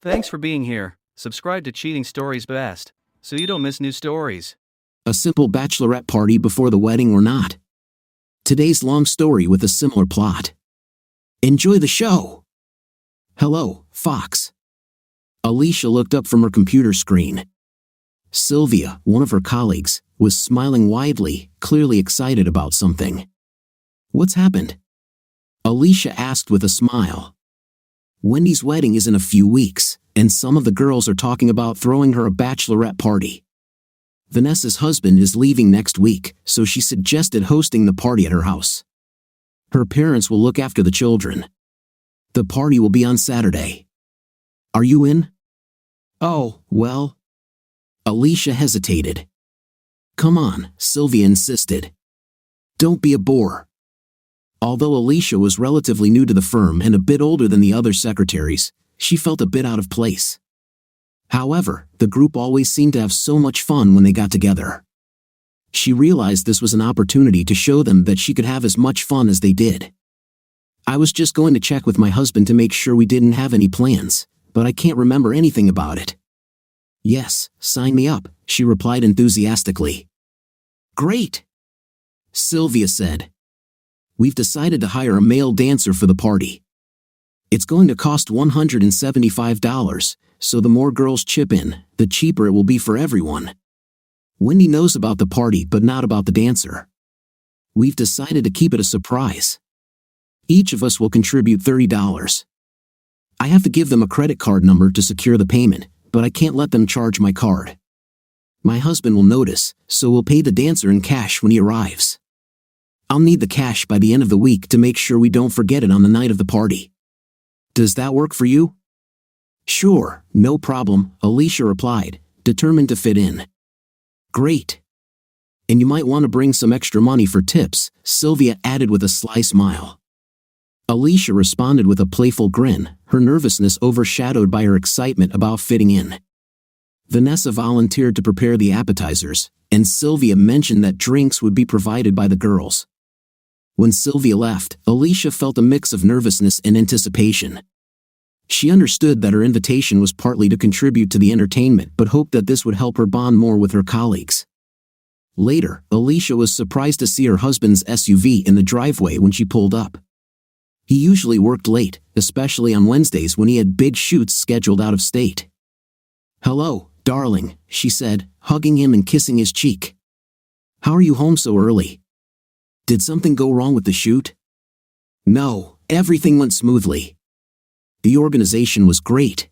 Thanks for being here. Subscribe to Cheating Stories Best, so you don't miss new stories. A simple bachelorette party before the wedding or not? Today's long story with a similar plot. Enjoy the show! Hello, Fox. Alicia looked up from her computer screen. Sylvia, one of her colleagues, was smiling widely, clearly excited about something. What's happened? Alicia asked with a smile. Wendy's wedding is in a few weeks, and some of the girls are talking about throwing her a bachelorette party. Vanessa's husband is leaving next week, so she suggested hosting the party at her house. Her parents will look after the children. The party will be on Saturday. Are you in? Oh, well. Alicia hesitated. Come on, Sylvia insisted. Don't be a bore. Although Alicia was relatively new to the firm and a bit older than the other secretaries, she felt a bit out of place. However, the group always seemed to have so much fun when they got together. She realized this was an opportunity to show them that she could have as much fun as they did. I was just going to check with my husband to make sure we didn't have any plans, but I can't remember anything about it. Yes, sign me up, she replied enthusiastically. Great! Sylvia said. We've decided to hire a male dancer for the party. It's going to cost $175, so the more girls chip in, the cheaper it will be for everyone. Wendy knows about the party but not about the dancer. We've decided to keep it a surprise. Each of us will contribute $30. I have to give them a credit card number to secure the payment, but I can't let them charge my card. My husband will notice, so we'll pay the dancer in cash when he arrives. I'll need the cash by the end of the week to make sure we don't forget it on the night of the party. Does that work for you? Sure, no problem, Alicia replied, determined to fit in. Great. And you might want to bring some extra money for tips, Sylvia added with a sly smile. Alicia responded with a playful grin, her nervousness overshadowed by her excitement about fitting in. Vanessa volunteered to prepare the appetizers, and Sylvia mentioned that drinks would be provided by the girls. When Sylvia left, Alicia felt a mix of nervousness and anticipation. She understood that her invitation was partly to contribute to the entertainment but hoped that this would help her bond more with her colleagues. Later, Alicia was surprised to see her husband's SUV in the driveway when she pulled up. He usually worked late, especially on Wednesdays when he had big shoots scheduled out of state. Hello, darling, she said, hugging him and kissing his cheek. How are you home so early? Did something go wrong with the shoot? No, everything went smoothly. The organization was great.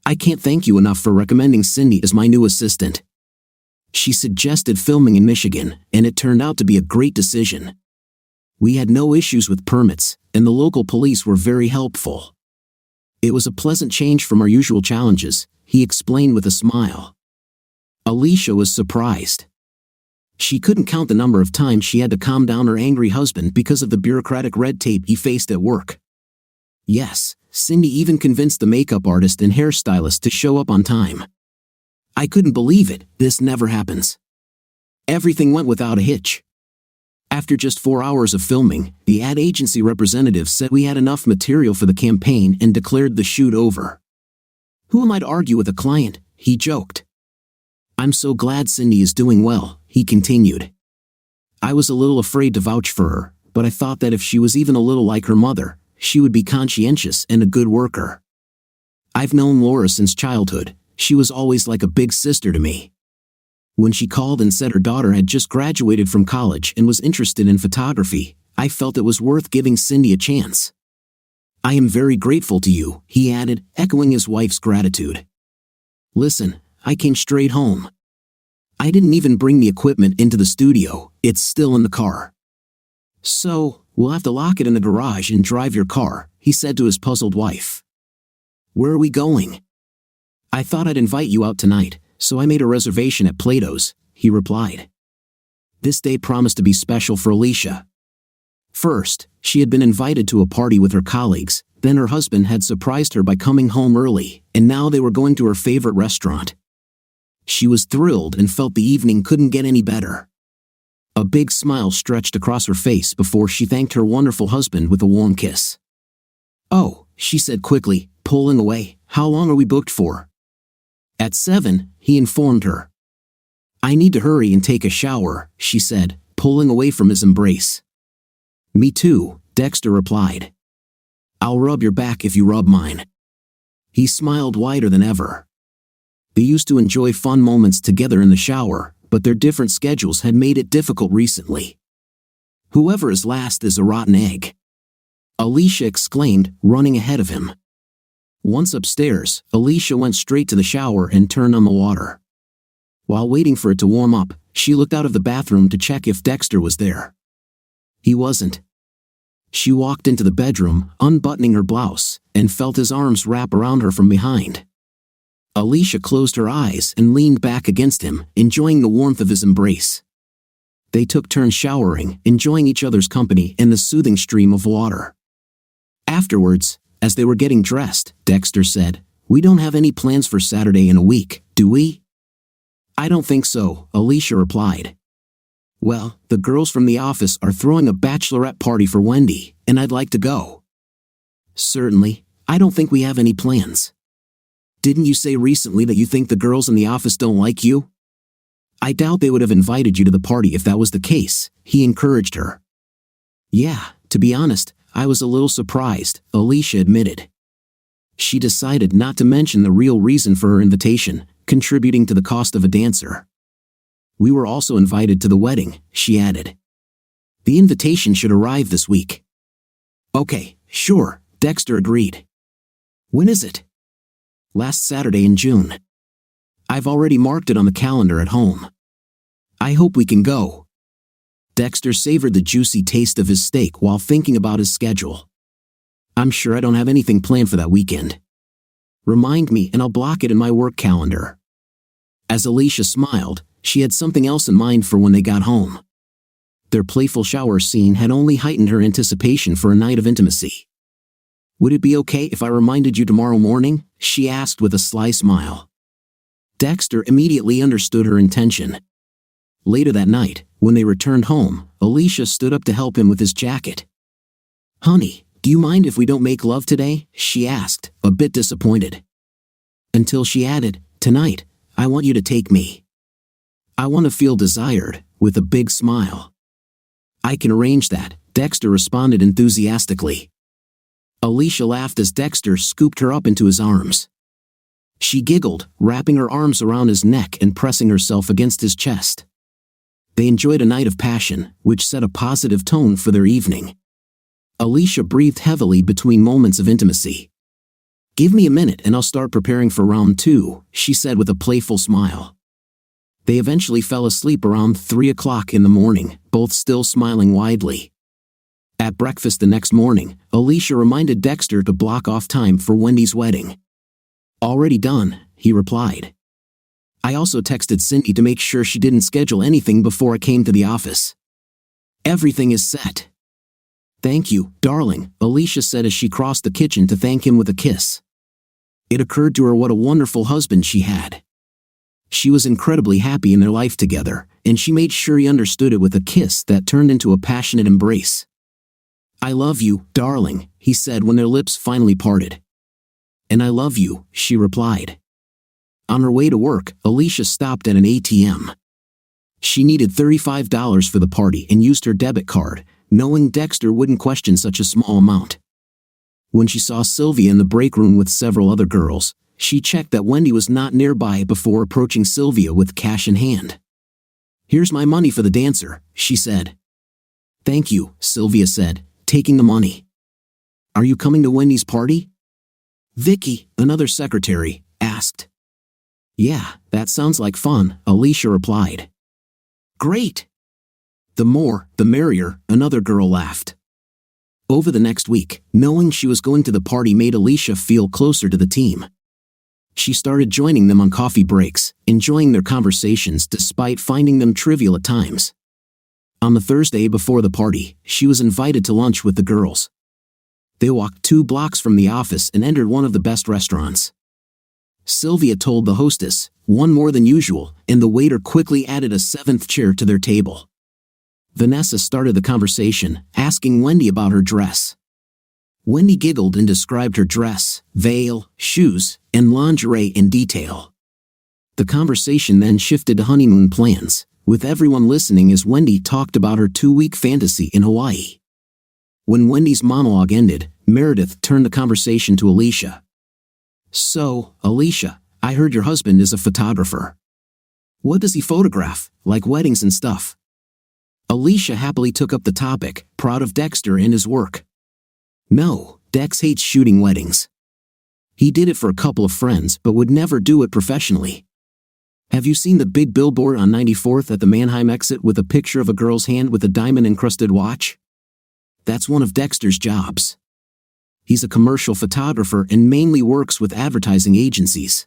I can't thank you enough for recommending Cindy as my new assistant. She suggested filming in Michigan, and it turned out to be a great decision. We had no issues with permits, and the local police were very helpful. It was a pleasant change from our usual challenges, he explained with a smile. Alicia was surprised. She couldn't count the number of times she had to calm down her angry husband because of the bureaucratic red tape he faced at work. Yes, Cindy even convinced the makeup artist and hairstylist to show up on time. I couldn't believe it, this never happens. Everything went without a hitch. After just 4 hours of filming, the ad agency representative said we had enough material for the campaign and declared the shoot over. Who am I to argue with a client, he joked. I'm so glad Cindy is doing well, he continued. I was a little afraid to vouch for her, but I thought that if she was even a little like her mother, she would be conscientious and a good worker. I've known Laura since childhood, she was always like a big sister to me. When she called and said her daughter had just graduated from college and was interested in photography, I felt it was worth giving Cindy a chance. I am very grateful to you, he added, echoing his wife's gratitude. Listen, I came straight home. I didn't even bring the equipment into the studio, it's still in the car. So, we'll have to lock it in the garage and drive your car, he said to his puzzled wife. Where are we going? I thought I'd invite you out tonight, so I made a reservation at Plato's, he replied. This day promised to be special for Alicia. First, she had been invited to a party with her colleagues, then her husband had surprised her by coming home early, and now they were going to her favorite restaurant. She was thrilled and felt the evening couldn't get any better. A big smile stretched across her face before she thanked her wonderful husband with a warm kiss. Oh, she said quickly, pulling away. How long are we booked for? At 7, he informed her. I need to hurry and take a shower, she said, pulling away from his embrace. Me too, Dexter replied. I'll rub your back if you rub mine. He smiled wider than ever. They used to enjoy fun moments together in the shower, but their different schedules had made it difficult recently. Whoever is last is a rotten egg, Alicia exclaimed, running ahead of him. Once upstairs, Alicia went straight to the shower and turned on the water. While waiting for it to warm up, she looked out of the bathroom to check if Dexter was there. He wasn't. She walked into the bedroom, unbuttoning her blouse, and felt his arms wrap around her from behind. Alicia closed her eyes and leaned back against him, enjoying the warmth of his embrace. They took turns showering, enjoying each other's company and the soothing stream of water. Afterwards, as they were getting dressed, Dexter said, "We don't have any plans for Saturday in a week, do we?" "I don't think so," Alicia replied. "Well, the girls from the office are throwing a bachelorette party for Wendy, and I'd like to go." "Certainly, I don't think we have any plans." "Didn't you say recently that you think the girls in the office don't like you?" "I doubt they would have invited you to the party if that was the case," he encouraged her. "Yeah, to be honest, I was a little surprised," Alicia admitted. She decided not to mention the real reason for her invitation, contributing to the cost of a dancer. "We were also invited to the wedding," she added. "The invitation should arrive this week." "Okay, sure," Dexter agreed. "When is it?" "Last Saturday in June. I've already marked it on the calendar at home. I hope we can go." Dexter savored the juicy taste of his steak while thinking about his schedule. "I'm sure I don't have anything planned for that weekend. Remind me and I'll block it in my work calendar." As Alicia smiled, she had something else in mind for when they got home. Their playful shower scene had only heightened her anticipation for a night of intimacy. "Would it be okay if I reminded you tomorrow morning?" she asked with a sly smile. Dexter immediately understood her intention. Later that night, when they returned home, Alicia stood up to help him with his jacket. "Honey, do you mind if we don't make love today?" she asked, a bit disappointed. Until she added, "Tonight, I want you to take me. I want to feel desired," with a big smile. "I can arrange that," Dexter responded enthusiastically. Alicia laughed as Dexter scooped her up into his arms. She giggled, wrapping her arms around his neck and pressing herself against his chest. They enjoyed a night of passion, which set a positive tone for their evening. Alicia breathed heavily between moments of intimacy. "Give me a minute and I'll start preparing for round 2, she said with a playful smile. They eventually fell asleep around 3 o'clock in the morning, both still smiling widely. At breakfast the next morning, Alicia reminded Dexter to block off time for Wendy's wedding. "Already done," he replied. "I also texted Cindy to make sure she didn't schedule anything before I came to the office. Everything is set." "Thank you, darling," Alicia said as she crossed the kitchen to thank him with a kiss. It occurred to her what a wonderful husband she had. She was incredibly happy in their life together, and she made sure he understood it with a kiss that turned into a passionate embrace. "I love you, darling," he said when their lips finally parted. "And I love you," she replied. On her way to work, Alicia stopped at an ATM. She needed $35 for the party and used her debit card, knowing Dexter wouldn't question such a small amount. When she saw Sylvia in the break room with several other girls, she checked that Wendy was not nearby before approaching Sylvia with cash in hand. "Here's my money for the dancer," she said. "Thank you," Sylvia said, taking the money. "Are you coming to Wendy's party?" Vicky, another secretary, asked. "Yeah, that sounds like fun," Alicia replied. "Great! The more, the merrier," another girl laughed. Over the next week, knowing she was going to the party made Alicia feel closer to the team. She started joining them on coffee breaks, enjoying their conversations despite finding them trivial at times. On the Thursday before the party, she was invited to lunch with the girls. They walked 2 blocks from the office and entered one of the best restaurants. Sylvia told the hostess, "One more than usual," and the waiter quickly added a 7th chair to their table. Vanessa started the conversation, asking Wendy about her dress. Wendy giggled and described her dress, veil, shoes, and lingerie in detail. The conversation then shifted to honeymoon plans, with everyone listening as Wendy talked about her 2-week fantasy in Hawaii. When Wendy's monologue ended, Meredith turned the conversation to Alicia. "So, Alicia, I heard your husband is a photographer. What does he photograph, like weddings and stuff?" Alicia happily took up the topic, proud of Dexter and his work. "No, Dex hates shooting weddings. He did it for a couple of friends but would never do it professionally. Have you seen the big billboard on 94th at the Mannheim exit with a picture of a girl's hand with a diamond-encrusted watch? That's one of Dexter's jobs. He's a commercial photographer and mainly works with advertising agencies.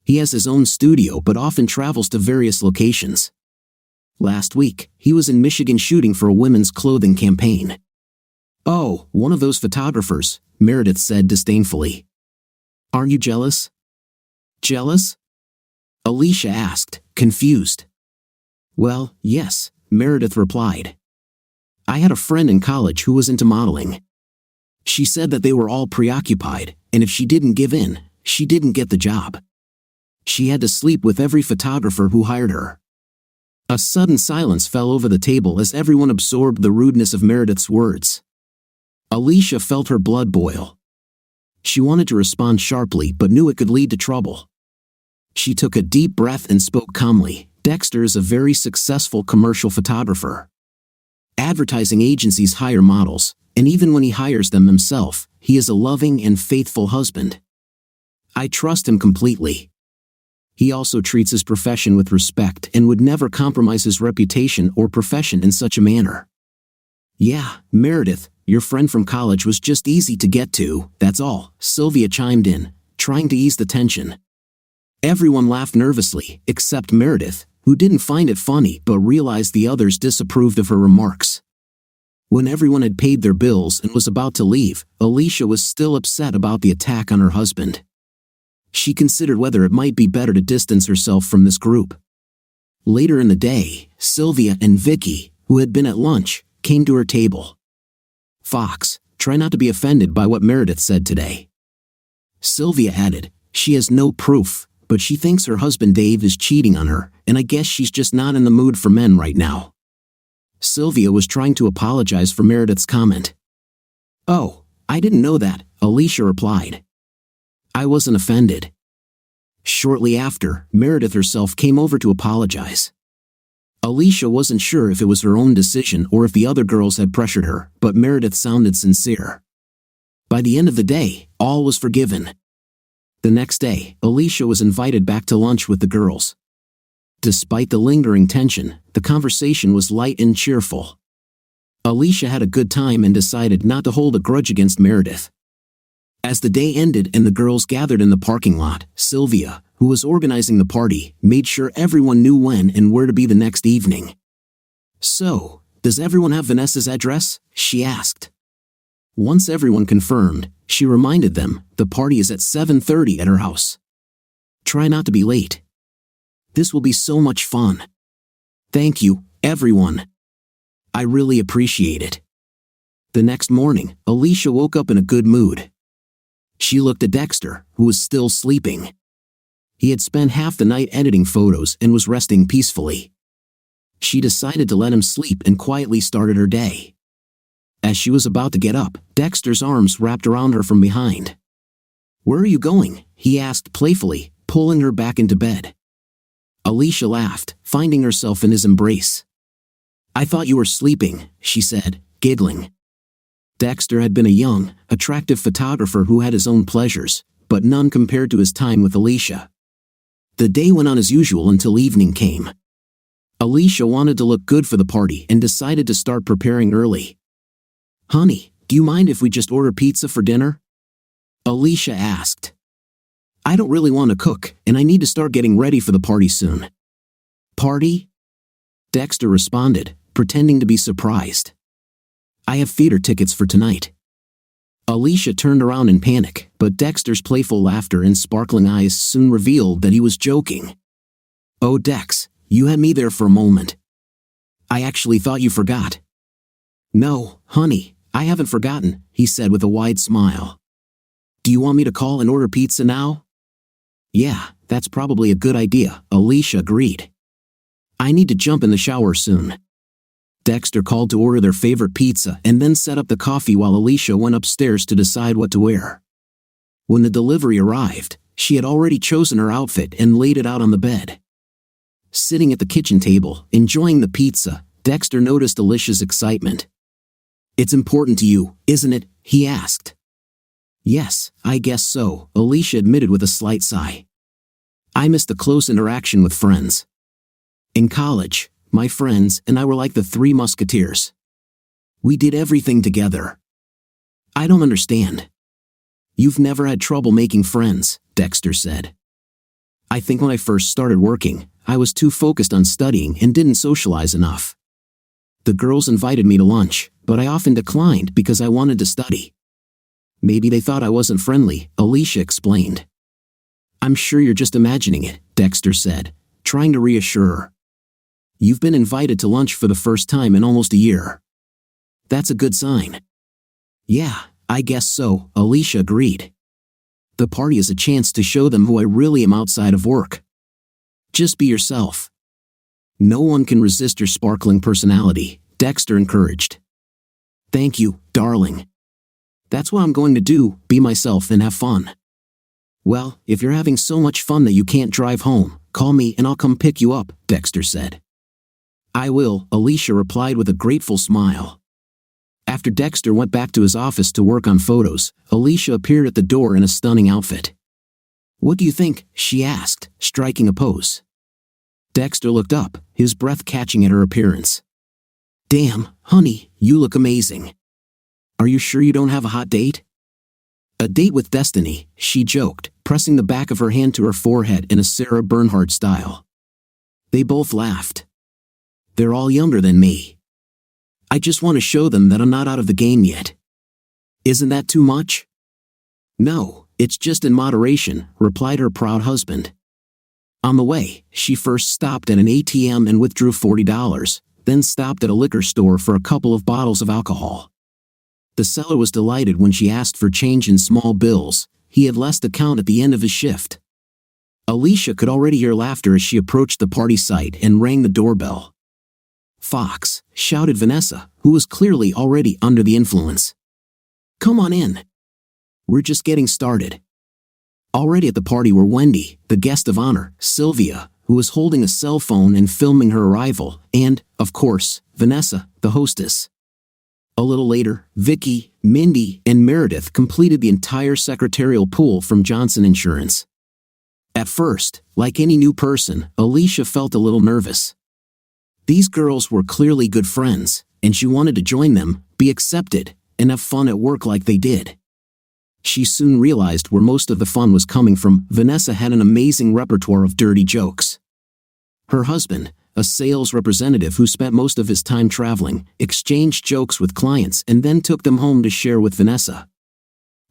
He has his own studio but often travels to various locations. Last week, he was in Michigan shooting for a women's clothing campaign." "Oh, one of those photographers," Meredith said disdainfully. "Aren't you jealous?" "Jealous?" Alicia asked, confused. "Well, yes," Meredith replied. "I had a friend in college who was into modeling. She said that they were all preoccupied, and if she didn't give in, she didn't get the job. She had to sleep with every photographer who hired her." A sudden silence fell over the table as everyone absorbed the rudeness of Meredith's words. Alicia felt her blood boil. She wanted to respond sharply but knew it could lead to trouble. She took a deep breath and spoke calmly. "Dexter is a very successful commercial photographer. Advertising agencies hire models, and even when he hires them himself, he is a loving and faithful husband. I trust him completely. He also treats his profession with respect and would never compromise his reputation or profession in such a manner." "Yeah, Meredith, your friend from college was just easy to get to, that's all," Sylvia chimed in, trying to ease the tension. Everyone laughed nervously, except Meredith, who didn't find it funny but realized the others disapproved of her remarks. When everyone had paid their bills and was about to leave, Alicia was still upset about the attack on her husband. She considered whether it might be better to distance herself from this group. Later in the day, Sylvia and Vicky, who had been at lunch, came to her table. "Fox, try not to be offended by what Meredith said today," Sylvia added. "She has no proof, but she thinks her husband Dave is cheating on her, and I guess she's just not in the mood for men right now." Sylvia was trying to apologize for Meredith's comment. "Oh, I didn't know that," Alicia replied. "I wasn't offended." Shortly after, Meredith herself came over to apologize. Alicia wasn't sure if it was her own decision or if the other girls had pressured her, but Meredith sounded sincere. By the end of the day, all was forgiven. The next day, Alicia was invited back to lunch with the girls. Despite the lingering tension, the conversation was light and cheerful. Alicia had a good time and decided not to hold a grudge against Meredith. As the day ended and the girls gathered in the parking lot, Sylvia, who was organizing the party, made sure everyone knew when and where to be the next evening. "So, does everyone have Vanessa's address?" she asked. Once everyone confirmed, she reminded them, "The party is at 7:30 at her house. Try not to be late. This will be so much fun. Thank you, everyone. I really appreciate it." The next morning, Alicia woke up in a good mood. She looked at Dexter, who was still sleeping. He had spent half the night editing photos and was resting peacefully. She decided to let him sleep and quietly started her day. As she was about to get up, Dexter's arms wrapped around her from behind. "Where are you going?" he asked playfully, pulling her back into bed. Alicia laughed, finding herself in his embrace. "I thought you were sleeping," she said, giggling. Dexter had been a young, attractive photographer who had his own pleasures, but none compared to his time with Alicia. The day went on as usual until evening came. Alicia wanted to look good for the party and decided to start preparing early. "Honey, do you mind if we just order pizza for dinner?" Alicia asked. "I don't really want to cook, and I need to start getting ready for the party soon." "Party?" Dexter responded, pretending to be surprised. "I have theater tickets for tonight." Alicia turned around in panic, but Dexter's playful laughter and sparkling eyes soon revealed that he was joking. "Oh Dex, you had me there for a moment. I actually thought you forgot." "No, honey, I haven't forgotten, he said with a wide smile. Do you want me to call and order pizza now? Yeah, that's probably a good idea, Alicia agreed. I need to jump in the shower soon. Dexter called to order their favorite pizza and then set up the coffee while Alicia went upstairs to decide what to wear. When the delivery arrived, she had already chosen her outfit and laid it out on the bed. Sitting at the kitchen table, enjoying the pizza, Dexter noticed Alicia's excitement. It's important to you, isn't it? He asked. Yes, I guess so, Alicia admitted with a slight sigh. I missed the close interaction with friends. In college, my friends and I were like the Three Musketeers. We did everything together. I don't understand. You've never had trouble making friends, Dexter said. I think when I first started working, I was too focused on studying and didn't socialize enough. The girls invited me to lunch, but I often declined because I wanted to study. Maybe they thought I wasn't friendly, Alicia explained. I'm sure you're just imagining it, Dexter said, trying to reassure her. You've been invited to lunch for the first time in almost a year. That's a good sign. Yeah, I guess so, Alicia agreed. The party is a chance to show them who I really am outside of work. Just be yourself. No one can resist your sparkling personality, Dexter encouraged. Thank you, darling. That's what I'm going to do, be myself and have fun. Well, if you're having so much fun that you can't drive home, call me and I'll come pick you up, Dexter said. I will, Alicia replied with a grateful smile. After Dexter went back to his office to work on photos, Alicia appeared at the door in a stunning outfit. What do you think? She asked, striking a pose. Dexter looked up, his breath catching at her appearance. Damn, honey, you look amazing. Are you sure you don't have a hot date? A date with destiny, she joked, pressing the back of her hand to her forehead in a Sarah Bernhardt style. They both laughed. They're all younger than me. I just want to show them that I'm not out of the game yet. Isn't that too much? No, it's just in moderation, replied her proud husband. On the way, she first stopped at an ATM and withdrew $40, then stopped at a liquor store for a couple of bottles of alcohol. The seller was delighted when she asked for change in small bills. He had less to count at the end of his shift. Alicia could already hear laughter as she approached the party site and rang the doorbell. Fox, shouted Vanessa, who was clearly already under the influence. Come on in. We're just getting started. Already at the party were Wendy, the guest of honor, Sylvia, who was holding a cell phone and filming her arrival, and, of course, Vanessa, the hostess. A little later, Vicky, Mindy, and Meredith completed the entire secretarial pool from Johnson Insurance. At first, like any new person, Alicia felt a little nervous. These girls were clearly good friends, and she wanted to join them, be accepted, and have fun at work like they did. She soon realized where most of the fun was coming from. Vanessa had an amazing repertoire of dirty jokes. Her husband, a sales representative who spent most of his time traveling, exchanged jokes with clients and then took them home to share with Vanessa.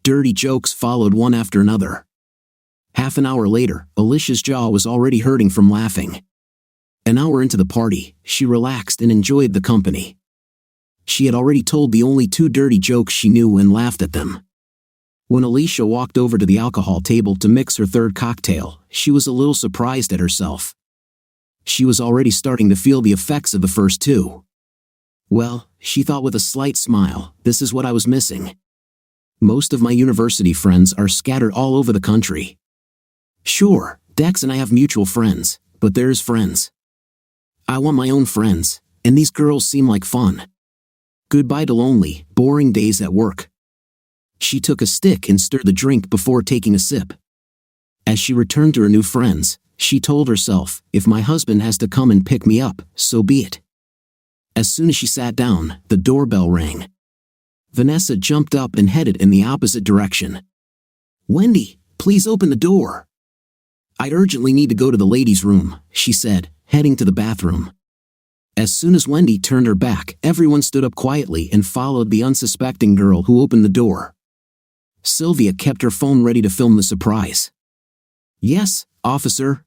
Dirty jokes followed one after another. Half an hour later, Alicia's jaw was already hurting from laughing. An hour into the party, she relaxed and enjoyed the company. She had already told the only 2 dirty jokes she knew and laughed at them. When Alicia walked over to the alcohol table to mix her third cocktail, she was a little surprised at herself. She was already starting to feel the effects of the first 2. Well, she thought with a slight smile, this is what I was missing. Most of my university friends are scattered all over the country. Sure, Dex and I have mutual friends, but there's friends. I want my own friends, and these girls seem like fun. Goodbye to lonely, boring days at work. She took a stick and stirred the drink before taking a sip. As she returned to her new friends, she told herself, if my husband has to come and pick me up, so be it. As soon as she sat down, the doorbell rang. Vanessa jumped up and headed in the opposite direction. Wendy, please open the door. I urgently need to go to the ladies' room, she said, heading to the bathroom. As soon as Wendy turned her back, everyone stood up quietly and followed the unsuspecting girl who opened the door. Sylvia kept her phone ready to film the surprise. Yes, officer?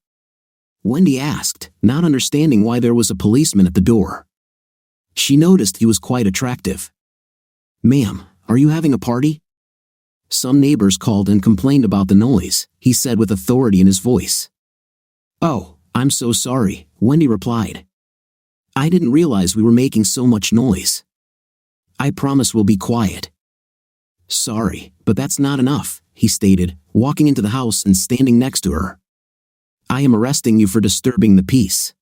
Wendy asked, not understanding why there was a policeman at the door. She noticed he was quite attractive. "Ma'am, are you having a party?" "Some neighbors called and complained about the noise," he said with authority in his voice. "Oh, I'm so sorry," Wendy replied. "I didn't realize we were making so much noise. I promise we'll be quiet." "Sorry, but that's not enough," he stated, walking into the house and standing next to her. "I am arresting you for disturbing the peace.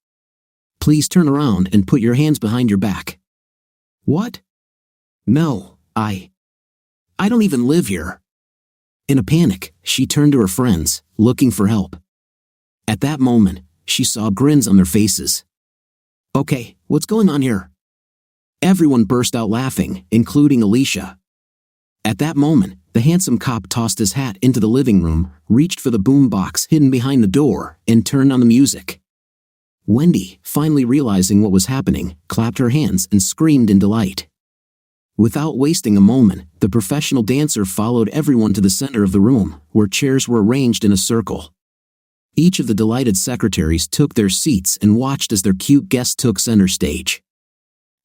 Please turn around and put your hands behind your back." "What?" "No, I don't even live here." In a panic, she turned to her friends, looking for help. At that moment, she saw grins on their faces. "Okay, what's going on here?" Everyone burst out laughing, including Alicia. At that moment, the handsome cop tossed his hat into the living room, reached for the boom box hidden behind the door, and turned on the music. Wendy, finally realizing what was happening, clapped her hands and screamed in delight. Without wasting a moment, the professional dancer followed everyone to the center of the room, where chairs were arranged in a circle. Each of the delighted secretaries took their seats and watched as their cute guest took center stage.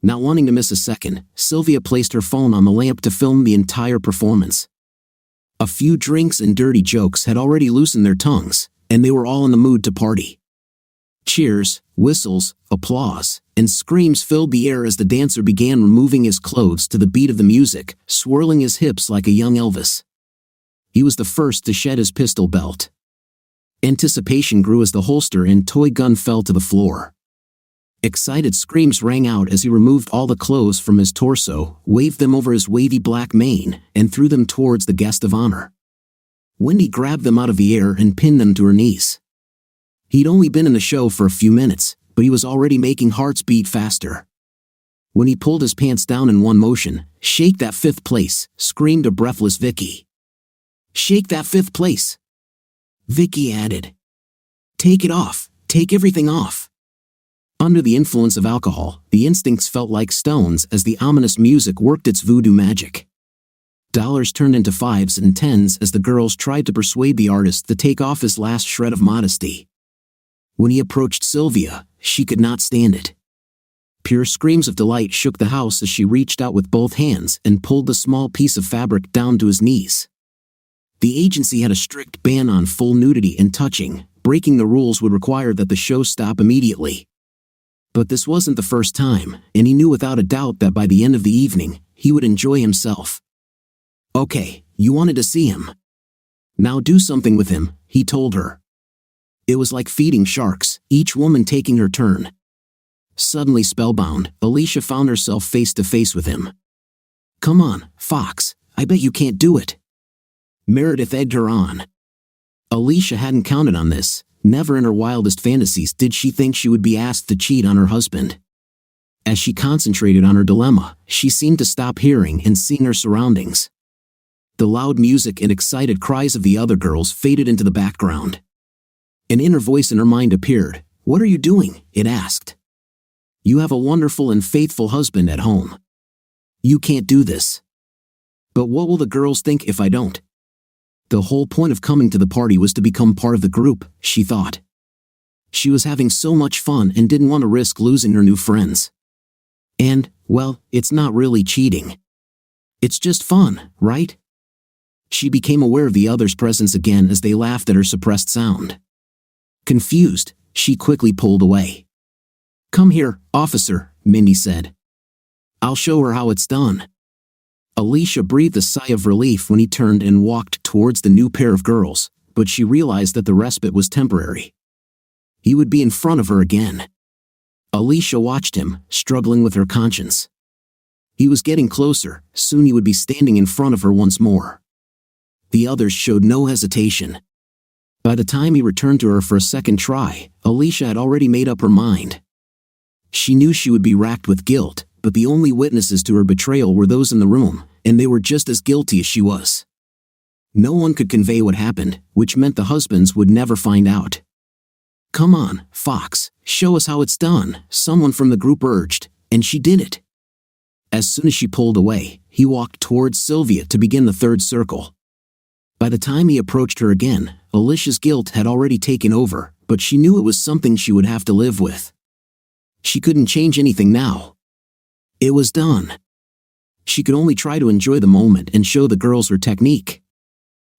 Not wanting to miss a second, Sylvia placed her phone on the lamp to film the entire performance. A few drinks and dirty jokes had already loosened their tongues, and they were all in the mood to party. Cheers, whistles, applause, and screams filled the air as the dancer began removing his clothes to the beat of the music, swirling his hips like a young Elvis. He was the first to shed his pistol belt. Anticipation grew as the holster and toy gun fell to the floor. Excited screams rang out as he removed all the clothes from his torso, waved them over his wavy black mane, and threw them towards the guest of honor. Wendy grabbed them out of the air and pinned them to her knees. He'd only been in the show for a few minutes, but he was already making hearts beat faster. When he pulled his pants down in one motion, "Shake that fifth place," screamed a breathless Vicky. "Shake that fifth place," Vicky added. "Take it off, take everything off." Under the influence of alcohol, the instincts felt like stones as the ominous music worked its voodoo magic. Dollars turned into fives and tens as the girls tried to persuade the artist to take off his last shred of modesty. When he approached Sylvia, she could not stand it. Pure screams of delight shook the house as she reached out with both hands and pulled the small piece of fabric down to his knees. The agency had a strict ban on full nudity and touching. Breaking the rules would require that the show stop immediately. But this wasn't the first time, and he knew without a doubt that by the end of the evening, he would enjoy himself. "Okay, you wanted to see him. Now do something with him," he told her. It was like feeding sharks, each woman taking her turn. Suddenly spellbound, Alicia found herself face to face with him. "Come on, Fox, I bet you can't do it." Meredith egged her on. Alicia hadn't counted on this. Never in her wildest fantasies did she think she would be asked to cheat on her husband. As she concentrated on her dilemma, she seemed to stop hearing and seeing her surroundings. The loud music and excited cries of the other girls faded into the background. An inner voice in her mind appeared. "What are you doing?" it asked. "You have a wonderful and faithful husband at home. You can't do this." "But what will the girls think if I don't?" The whole point of coming to the party was to become part of the group, she thought. She was having so much fun and didn't want to risk losing her new friends. And, well, it's not really cheating. It's just fun, right? She became aware of the others' presence again as they laughed at her suppressed sound. Confused, she quickly pulled away. "Come here, officer," Mindy said. "I'll show her how it's done." Alicia breathed a sigh of relief when he turned and walked towards the new pair of girls, but she realized that the respite was temporary. He would be in front of her again. Alicia watched him, struggling with her conscience. He was getting closer, soon he would be standing in front of her once more. The others showed no hesitation. By the time he returned to her for a second try, Alicia had already made up her mind. She knew she would be racked with guilt, but the only witnesses to her betrayal were those in the room, and they were just as guilty as she was. No one could convey what happened, which meant the husbands would never find out. "Come on, Fox, show us how it's done," someone from the group urged, and she did it. As soon as she pulled away, he walked towards Sylvia to begin the third circle. By the time he approached her again, Alicia's guilt had already taken over, but she knew it was something she would have to live with. She couldn't change anything now. It was done. She could only try to enjoy the moment and show the girls her technique.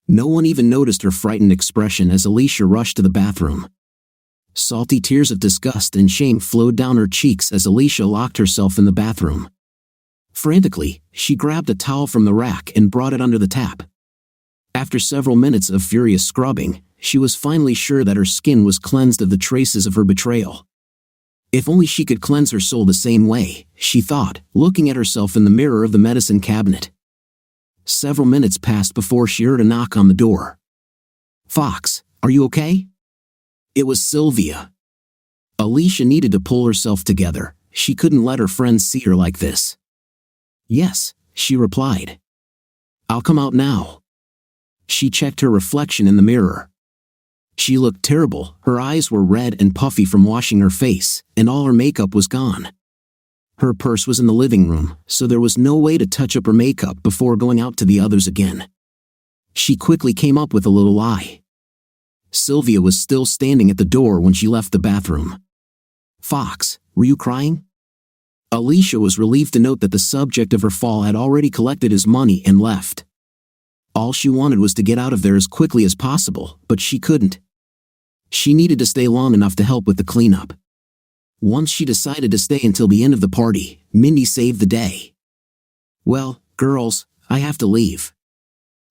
No one even noticed her frightened expression as Alicia rushed to the bathroom. Salty tears of disgust and shame flowed down her cheeks as Alicia locked herself in the bathroom. Frantically, she grabbed a towel from the rack and brought it under the tap. After several minutes of furious scrubbing, she was finally sure that her skin was cleansed of the traces of her betrayal. If only she could cleanse her soul the same way, she thought, looking at herself in the mirror of the medicine cabinet. Several minutes passed before she heard a knock on the door. "Fox, are you okay?" It was Sylvia. Alicia needed to pull herself together. She couldn't let her friends see her like this. "Yes," she replied. "I'll come out now." She checked her reflection in the mirror. She looked terrible. Her eyes were red and puffy from washing her face, and all her makeup was gone. Her purse was in the living room, so there was no way to touch up her makeup before going out to the others again. She quickly came up with a little lie. Sylvia was still standing at the door when she left the bathroom. "Fox, were you crying?" Alicia was relieved to note that the subject of her fall had already collected his money and left. All she wanted was to get out of there as quickly as possible, but she couldn't. She needed to stay long enough to help with the cleanup. Once she decided to stay until the end of the party, Mindy saved the day. "Well, girls, I have to leave.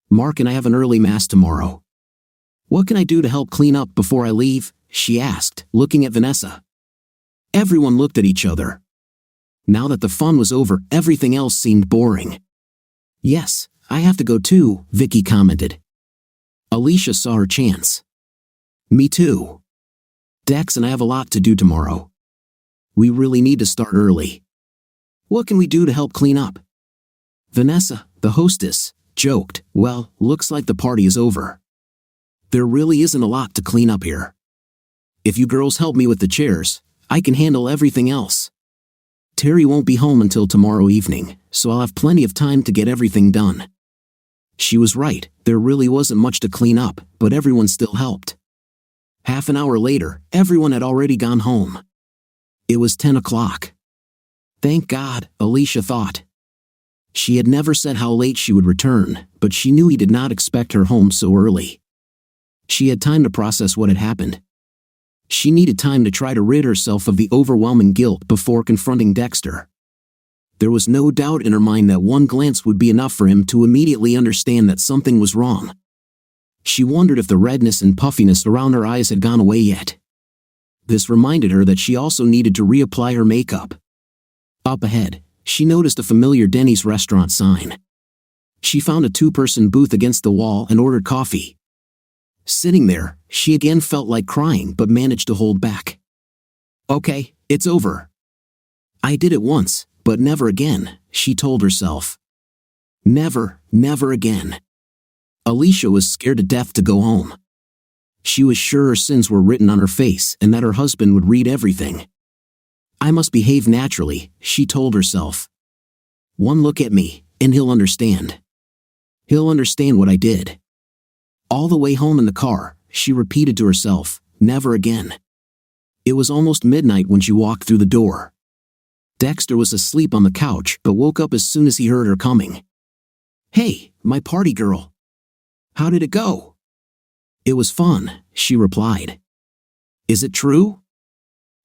Mark and I have an early mass tomorrow. What can I do to help clean up before I leave?" she asked, looking at Vanessa. Everyone looked at each other. Now that the fun was over, everything else seemed boring. "Yes, I have to go too," Vicky commented. Alicia saw her chance. "Me too. Dex and I have a lot to do tomorrow. We really need to start early. What can we do to help clean up?" Vanessa, the hostess, joked, "Well, looks like the party is over. There really isn't a lot to clean up here. If you girls help me with the chairs, I can handle everything else. Terry won't be home until tomorrow evening, so I'll have plenty of time to get everything done." She was right, there really wasn't much to clean up, but everyone still helped. Half an hour later, everyone had already gone home. It was 10 o'clock. Thank God, Alicia thought. She had never said how late she would return, but she knew he did not expect her home so early. She had time to process what had happened. She needed time to try to rid herself of the overwhelming guilt before confronting Dexter. There was no doubt in her mind that one glance would be enough for him to immediately understand that something was wrong. She wondered if the redness and puffiness around her eyes had gone away yet. This reminded her that she also needed to reapply her makeup. Up ahead, she noticed a familiar Denny's restaurant sign. She found a two-person booth against the wall and ordered coffee. Sitting there, she again felt like crying but managed to hold back. "Okay, it's over. I did it once, but never again," she told herself. Never, never again. Alicia was scared to death to go home. She was sure her sins were written on her face and that her husband would read everything. "I must behave naturally," she told herself. "One look at me, and he'll understand. He'll understand what I did." All the way home in the car, she repeated to herself, "Never again." It was almost midnight when she walked through the door. Dexter was asleep on the couch but woke up as soon as he heard her coming. "Hey, my party girl. How did it go?" "It was fun," she replied. "Is it true?"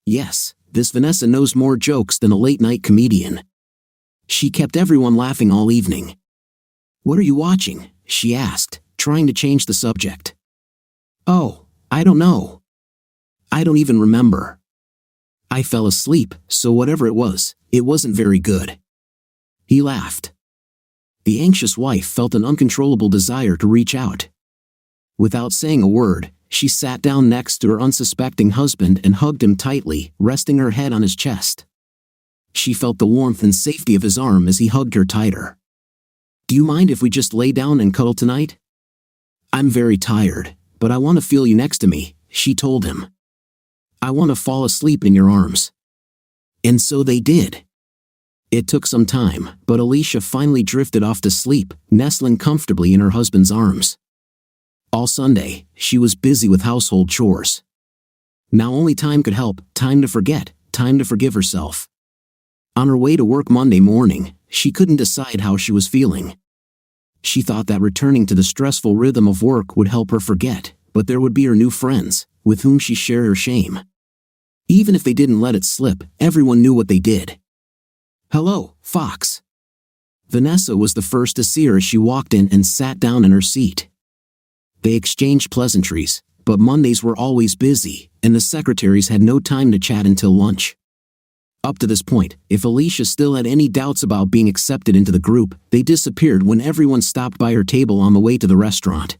"Yes, this Vanessa knows more jokes than a late-night comedian. She kept everyone laughing all evening." "What are you watching?" she asked, trying to change the subject. "Oh, I don't know. I don't even remember. I fell asleep, so whatever it wasn't very good." He laughed. The anxious wife felt an uncontrollable desire to reach out. Without saying a word, she sat down next to her unsuspecting husband and hugged him tightly, resting her head on his chest. She felt the warmth and safety of his arm as he hugged her tighter. "Do you mind if we just lay down and cuddle tonight? I'm very tired, but I want to feel you next to me," she told him. "I want to fall asleep in your arms." And so they did. It took some time, but Alicia finally drifted off to sleep, nestling comfortably in her husband's arms. All Sunday, she was busy with household chores. Now only time could help, time to forget, time to forgive herself. On her way to work Monday morning, she couldn't decide how she was feeling. She thought that returning to the stressful rhythm of work would help her forget, but there would be her new friends, with whom she shared her shame. Even if they didn't let it slip, everyone knew what they did. "Hello, Fox." Vanessa was the first to see her as she walked in and sat down in her seat. They exchanged pleasantries, but Mondays were always busy, and the secretaries had no time to chat until lunch. Up to this point, if Alicia still had any doubts about being accepted into the group, they disappeared when everyone stopped by her table on the way to the restaurant.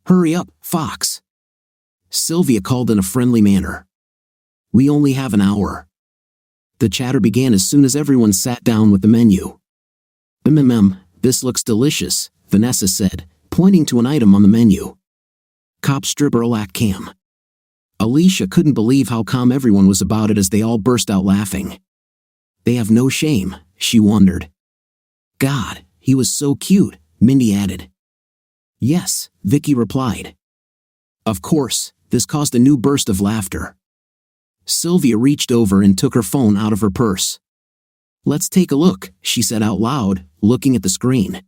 "Hurry up, Fox," Sylvia called in a friendly manner. "We only have an hour." The chatter began as soon as everyone sat down with the menu. This looks delicious," Vanessa said, pointing to an item on the menu. "Cop stripper lac cam." Alicia couldn't believe how calm everyone was about it as they all burst out laughing. "They have no shame," she wondered. "God, he was so cute," Mindy added. "Yes," Vicky replied. Of course, this caused a new burst of laughter. Sylvia reached over and took her phone out of her purse. "Let's take a look," she said out loud, looking at the screen.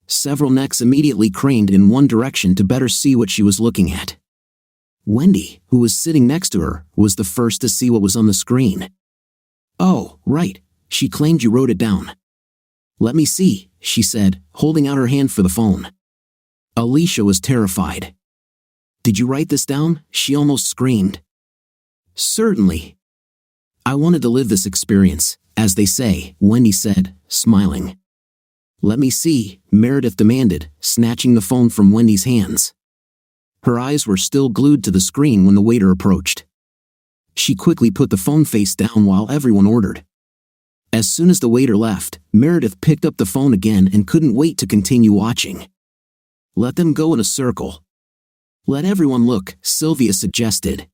Several necks immediately craned in one direction to better see what she was looking at. Wendy, who was sitting next to her, was the first to see what was on the screen. "Oh, right," she claimed. "You wrote it down." "Let me see," she said, holding out her hand for the phone. Alicia was terrified. "Did you write this down?" she almost screamed. "Certainly. I wanted to live this experience, as they say," Wendy said, smiling. "Let me see," Meredith demanded, snatching the phone from Wendy's hands. Her eyes were still glued to the screen when the waiter approached. She quickly put the phone face down while everyone ordered. As soon as the waiter left, Meredith picked up the phone again and couldn't wait to continue watching. "Let them go in a circle." "Let everyone look," Sylvia suggested.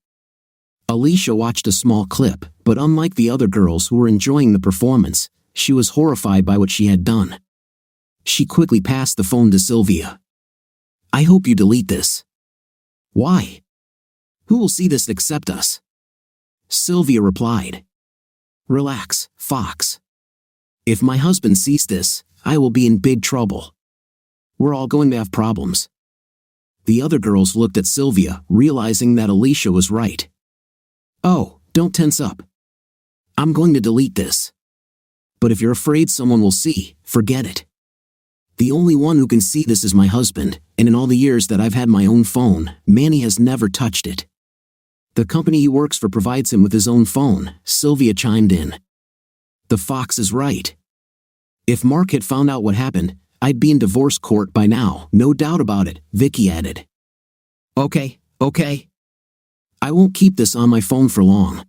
Alicia watched a small clip, but unlike the other girls who were enjoying the performance, she was horrified by what she had done. She quickly passed the phone to Sylvia. "I hope you delete this." "Why? Who will see this except us?" Sylvia replied. "Relax, Fox. If my husband sees this, I will be in big trouble. We're all going to have problems." The other girls looked at Sylvia, realizing that Alicia was right. "Oh, don't tense up. I'm going to delete this. But if you're afraid someone will see, forget it. The only one who can see this is my husband, and in all the years that I've had my own phone, Manny has never touched it. The company he works for provides him with his own phone," Sylvia chimed in. "The Fox is right. If Mark had found out what happened, I'd be in divorce court by now, no doubt about it," Vicky added. Okay. I won't keep this on my phone for long.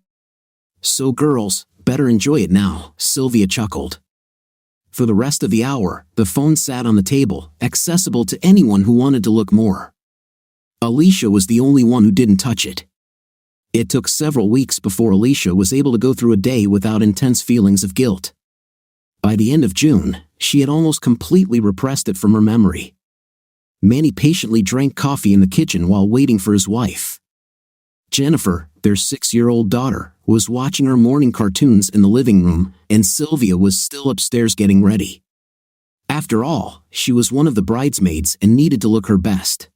So girls, better enjoy it now," Sylvia chuckled. For the rest of the hour, the phone sat on the table, accessible to anyone who wanted to look more. Alicia was the only one who didn't touch it. It took several weeks before Alicia was able to go through a day without intense feelings of guilt. By the end of June, she had almost completely repressed it from her memory. Manny patiently drank coffee in the kitchen while waiting for his wife. Jennifer, their 6-year-old daughter, was watching her morning cartoons in the living room, and Sylvia was still upstairs getting ready. After all, she was one of the bridesmaids and needed to look her best.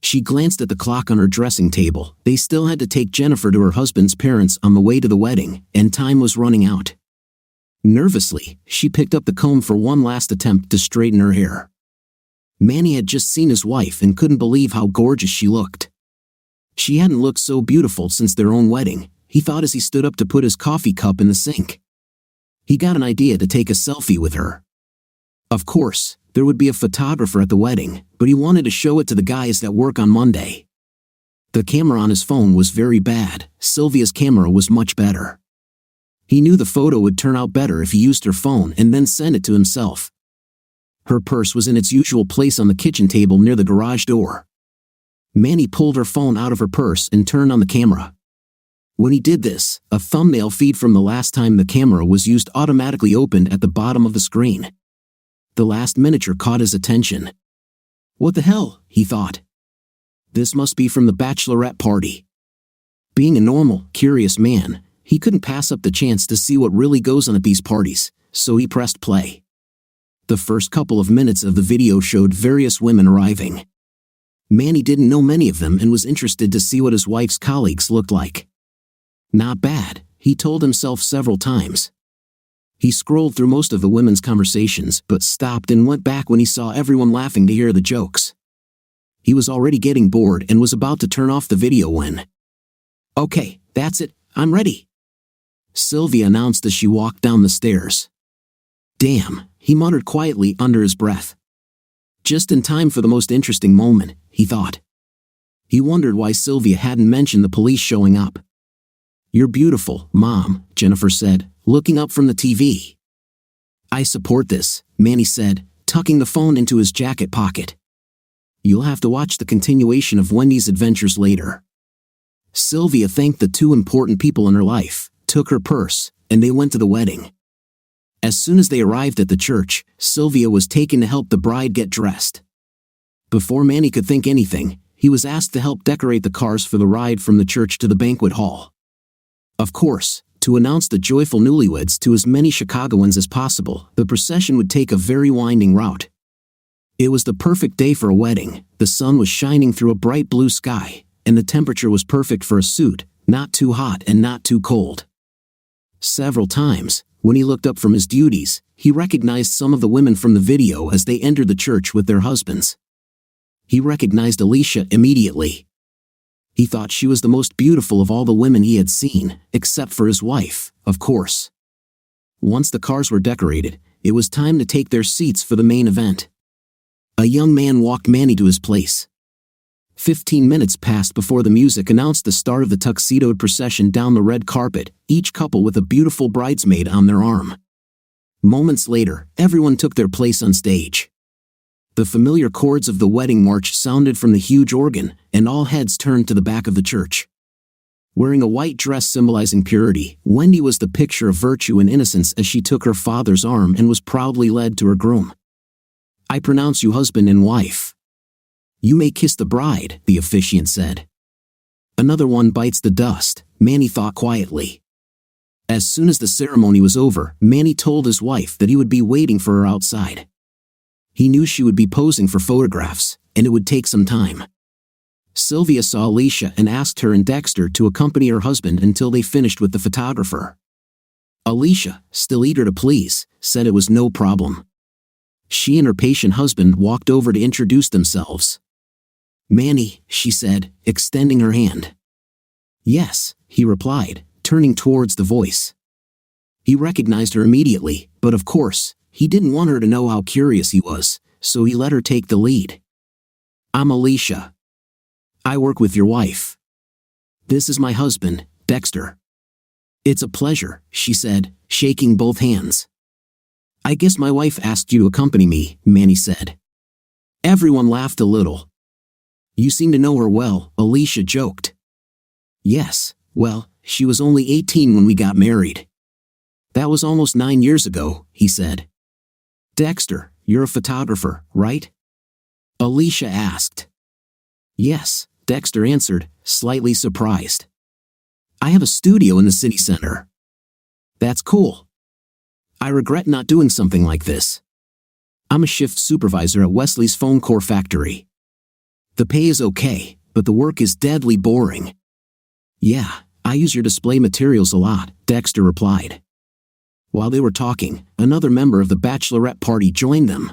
She glanced at the clock on her dressing table. They still had to take Jennifer to her husband's parents on the way to the wedding, and time was running out. Nervously, she picked up the comb for one last attempt to straighten her hair. Manny had just seen his wife and couldn't believe how gorgeous she looked. She hadn't looked so beautiful since their own wedding, he thought as he stood up to put his coffee cup in the sink. He got an idea to take a selfie with her. Of course, there would be a photographer at the wedding, but he wanted to show it to the guys that work on Monday. The camera on his phone was very bad. Sylvia's camera was much better. He knew the photo would turn out better if he used her phone and then sent it to himself. Her purse was in its usual place on the kitchen table near the garage door. Manny pulled her phone out of her purse and turned on the camera. When he did this, a thumbnail feed from the last time the camera was used automatically opened at the bottom of the screen. The last miniature caught his attention. "What the hell?" he thought. "This must be from the bachelorette party." Being a normal, curious man, he couldn't pass up the chance to see what really goes on at these parties, so he pressed play. The first couple of minutes of the video showed various women arriving. Manny didn't know many of them and was interested to see what his wife's colleagues looked like. Not bad, he told himself several times. He scrolled through most of the women's conversations but stopped and went back when he saw everyone laughing to hear the jokes. He was already getting bored and was about to turn off the video when... "Okay, that's it, I'm ready," Sylvia announced as she walked down the stairs. "Damn," he muttered quietly under his breath. Just in time for the most interesting moment, he thought. He wondered why Sylvia hadn't mentioned the police showing up. "You're beautiful, Mom," Jennifer said, looking up from the TV. "I support this," Manny said, tucking the phone into his jacket pocket. "You'll have to watch the continuation of Wendy's adventures later." Sylvia thanked the two important people in her life, took her purse, and they went to the wedding. As soon as they arrived at the church, Sylvia was taken to help the bride get dressed. Before Manny could think anything, he was asked to help decorate the cars for the ride from the church to the banquet hall. Of course, to announce the joyful newlyweds to as many Chicagoans as possible, the procession would take a very winding route. It was the perfect day for a wedding. The sun was shining through a bright blue sky, and the temperature was perfect for a suit, not too hot and not too cold. Several times, when he looked up from his duties, he recognized some of the women from the video as they entered the church with their husbands. He recognized Alicia immediately. He thought she was the most beautiful of all the women he had seen, except for his wife, of course. Once the cars were decorated, it was time to take their seats for the main event. A young man walked Manny to his place. 15 minutes passed before the music announced the start of the tuxedoed procession down the red carpet, each couple with a beautiful bridesmaid on their arm. Moments later, everyone took their place on stage. The familiar chords of the wedding march sounded from the huge organ, and all heads turned to the back of the church. Wearing a white dress symbolizing purity, Wendy was the picture of virtue and innocence as she took her father's arm and was proudly led to her groom. "I pronounce you husband and wife. You may kiss the bride," the officiant said. "Another one bites the dust," Manny thought quietly. As soon as the ceremony was over, Manny told his wife that he would be waiting for her outside. He knew she would be posing for photographs, and it would take some time. Sylvia saw Alicia and asked her and Dexter to accompany her husband until they finished with the photographer. Alicia, still eager to please, said it was no problem. She and her patient husband walked over to introduce themselves. "Manny," she said, extending her hand. "Yes," he replied, turning towards the voice. He recognized her immediately, but of course, he didn't want her to know how curious he was, so he let her take the lead. "I'm Alicia. I work with your wife. This is my husband, Dexter." "It's a pleasure," she said, shaking both hands. "I guess my wife asked you to accompany me," Manny said. Everyone laughed a little. "You seem to know her well," Alicia joked. "Yes, well, she was only 18 when we got married." "That was almost 9 years ago," he said. "Dexter, you're a photographer, right?" Alicia asked. "Yes," Dexter answered, slightly surprised. "I have a studio in the city center." "That's cool. I regret not doing something like this. I'm a shift supervisor at Wesley's phone core factory. The pay is okay, but the work is deadly boring." "Yeah, I use your display materials a lot," Dexter replied. While they were talking, another member of the bachelorette party joined them.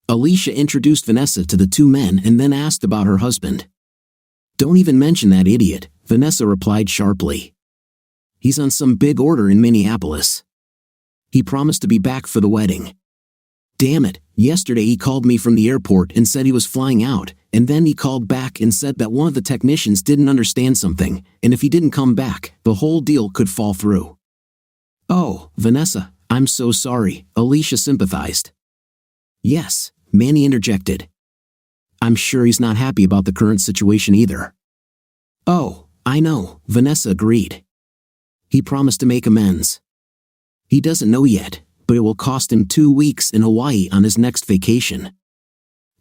Alicia introduced Vanessa to the two men and then asked about her husband. "Don't even mention that idiot," Vanessa replied sharply. "He's on some big order in Minneapolis. He promised to be back for the wedding. Damn it, yesterday he called me from the airport and said he was flying out, and then he called back and said that one of the technicians didn't understand something, and if he didn't come back, the whole deal could fall through." "Oh, Vanessa, I'm so sorry," Alicia sympathized. "Yes," Manny interjected. "I'm sure he's not happy about the current situation either." "Oh, I know," Vanessa agreed. "He promised to make amends. He doesn't know yet, but it will cost him 2 weeks in Hawaii on his next vacation."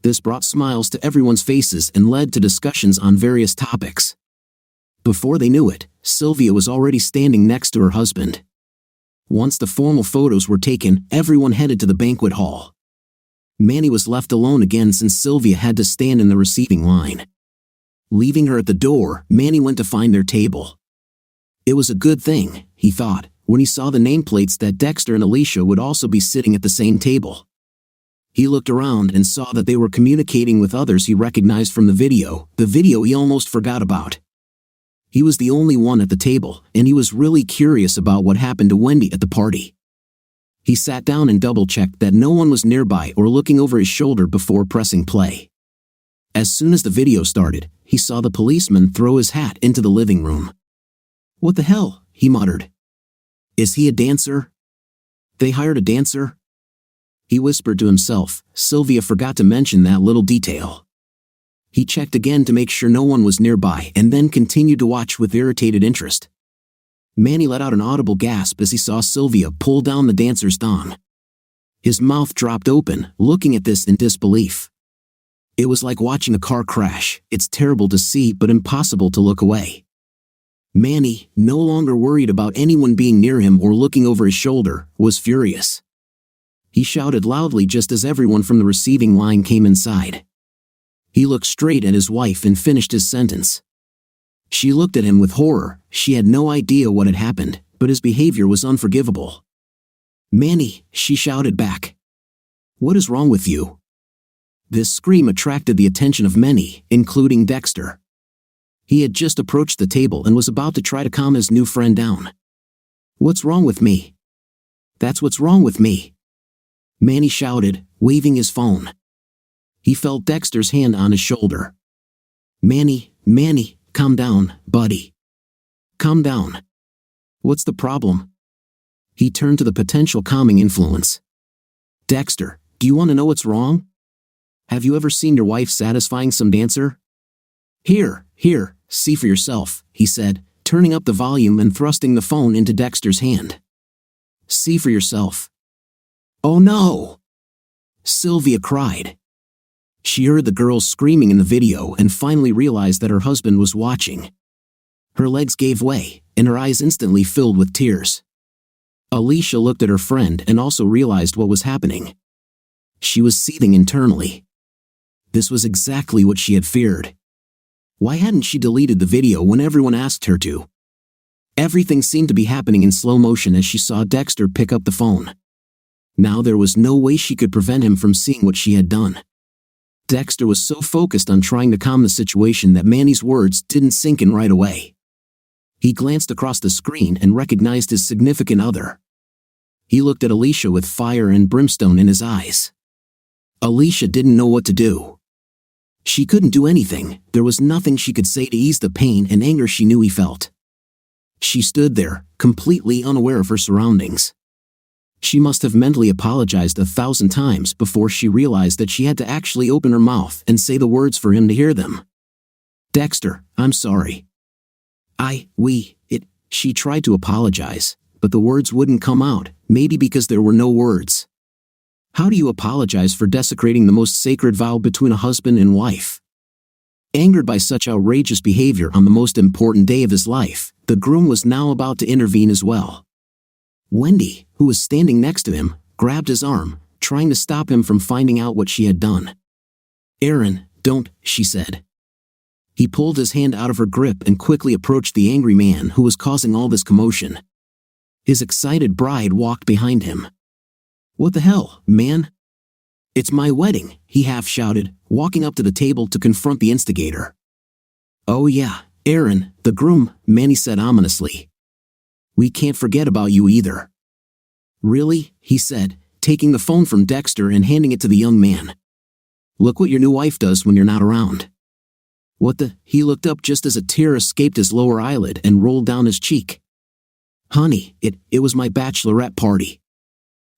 This brought smiles to everyone's faces and led to discussions on various topics. Before they knew it, Sylvia was already standing next to her husband. once the formal photos were taken, everyone headed to the banquet hall. Manny was left alone again since Sylvia had to stand in the receiving line. Leaving her at the door, Manny went to find their table. It was a good thing, he thought, when he saw the nameplates that Dexter and Alicia would also be sitting at the same table. He looked around and saw that they were communicating with others he recognized from the video he almost forgot about. He was the only one at the table, and he was really curious about what happened to Wendy at the party. He sat down and double-checked that no one was nearby or looking over his shoulder before pressing play. As soon as the video started, he saw the policeman throw his hat into the living room. "What the hell?" he muttered. "Is he a dancer? They hired a dancer?" He whispered to himself. Sylvia forgot to mention that little detail. He checked again to make sure no one was nearby and then continued to watch with irritated interest. Manny let out an audible gasp as he saw Sylvia pull down the dancer's thong. His mouth dropped open, looking at this in disbelief. It was like watching a car crash. It's terrible to see but impossible to look away. Manny, no longer worried about anyone being near him or looking over his shoulder, was furious. He shouted loudly just as everyone from the receiving line came inside. He looked straight at his wife and finished his sentence. She looked at him with horror. She had no idea what had happened, but his behavior was unforgivable. "Manny," she shouted back. "What is wrong with you?" This scream attracted the attention of many, including Dexter. He had just approached the table and was about to try to calm his new friend down. "What's wrong with me?" "That's what's wrong with me," Manny shouted, waving his phone. He felt Dexter's hand on his shoulder. Manny, calm down, buddy. Calm down. What's the problem?" He turned to the potential calming influence. "Dexter, do you want to know what's wrong? Have you ever seen your wife satisfying some dancer?" Here, see for yourself," he said, turning up the volume and thrusting the phone into Dexter's hand. "See for yourself." "Oh no!" Sylvia cried. She heard the girls screaming in the video and finally realized that her husband was watching. Her legs gave way, and her eyes instantly filled with tears. Alicia looked at her friend and also realized what was happening. She was seething internally. This was exactly what she had feared. Why hadn't she deleted the video when everyone asked her to? Everything seemed to be happening in slow motion as she saw Dexter pick up the phone. Now there was no way she could prevent him from seeing what she had done. Dexter was so focused on trying to calm the situation that Manny's words didn't sink in right away. He glanced across the screen and recognized his significant other. He looked at Alicia with fire and brimstone in his eyes. Alicia didn't know what to do. She couldn't do anything. There was nothing she could say to ease the pain and anger she knew he felt. She stood there, completely unaware of her surroundings. She must have mentally apologized 1,000 times before she realized that she had to actually open her mouth and say the words for him to hear them. "Dexter, I'm sorry. She tried to apologize, but the words wouldn't come out, maybe because there were no words. How do you apologize for desecrating the most sacred vow between a husband and wife? Angered by such outrageous behavior on the most important day of his life, the groom was now about to intervene as well. Wendy, who was standing next to him, grabbed his arm, trying to stop him from finding out what she had done. "Aaron, don't," she said. He pulled his hand out of her grip and quickly approached the angry man who was causing all this commotion. His excited bride walked behind him. "What the hell, man?" "It's my wedding," he half shouted, walking up to the table to confront the instigator. "Oh yeah, Aaron, the groom," Manny said ominously. "We can't forget about you either." "Really?" he said, taking the phone from Dexter and handing it to the young man. "Look what your new wife does when you're not around." "What the?" He looked up just as a tear escaped his lower eyelid and rolled down his cheek. "Honey, it was my bachelorette party.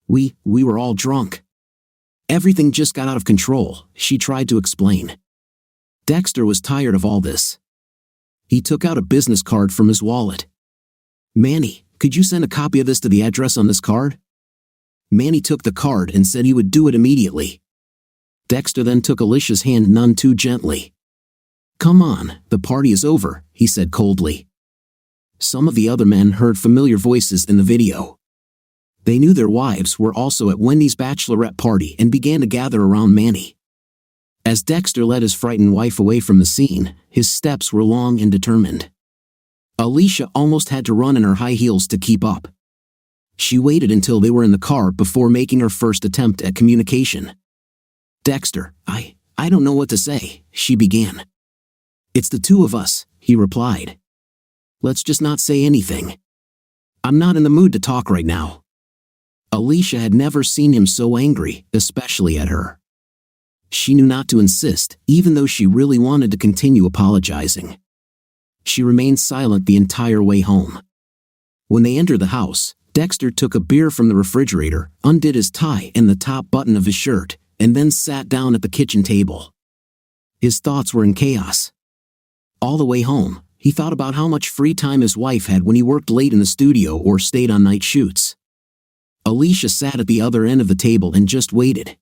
We were all drunk. Everything just got out of control," she tried to explain. Dexter was tired of all this. He took out a business card from his wallet. "Manny, could you send a copy of this to the address on this card?" Manny took the card and said he would do it immediately. Dexter then took Alicia's hand none too gently. "Come on, the party is over," he said coldly. Some of the other men heard familiar voices in the video. They knew their wives were also at Wendy's bachelorette party and began to gather around Manny. As Dexter led his frightened wife away from the scene, his steps were long and determined. Alicia almost had to run in her high heels to keep up. She waited until they were in the car before making her first attempt at communication. "Dexter, I don't know what to say," she began. "It's the two of us," he replied. "Let's just not say anything. I'm not in the mood to talk right now." Alicia had never seen him so angry, especially at her. She knew not to insist, even though she really wanted to continue apologizing. She remained silent the entire way home. When they entered the house, Dexter took a beer from the refrigerator, undid his tie and the top button of his shirt, and then sat down at the kitchen table. His thoughts were in chaos. All the way home, he thought about how much free time his wife had when he worked late in the studio or stayed on night shoots. Alicia sat at the other end of the table and just waited.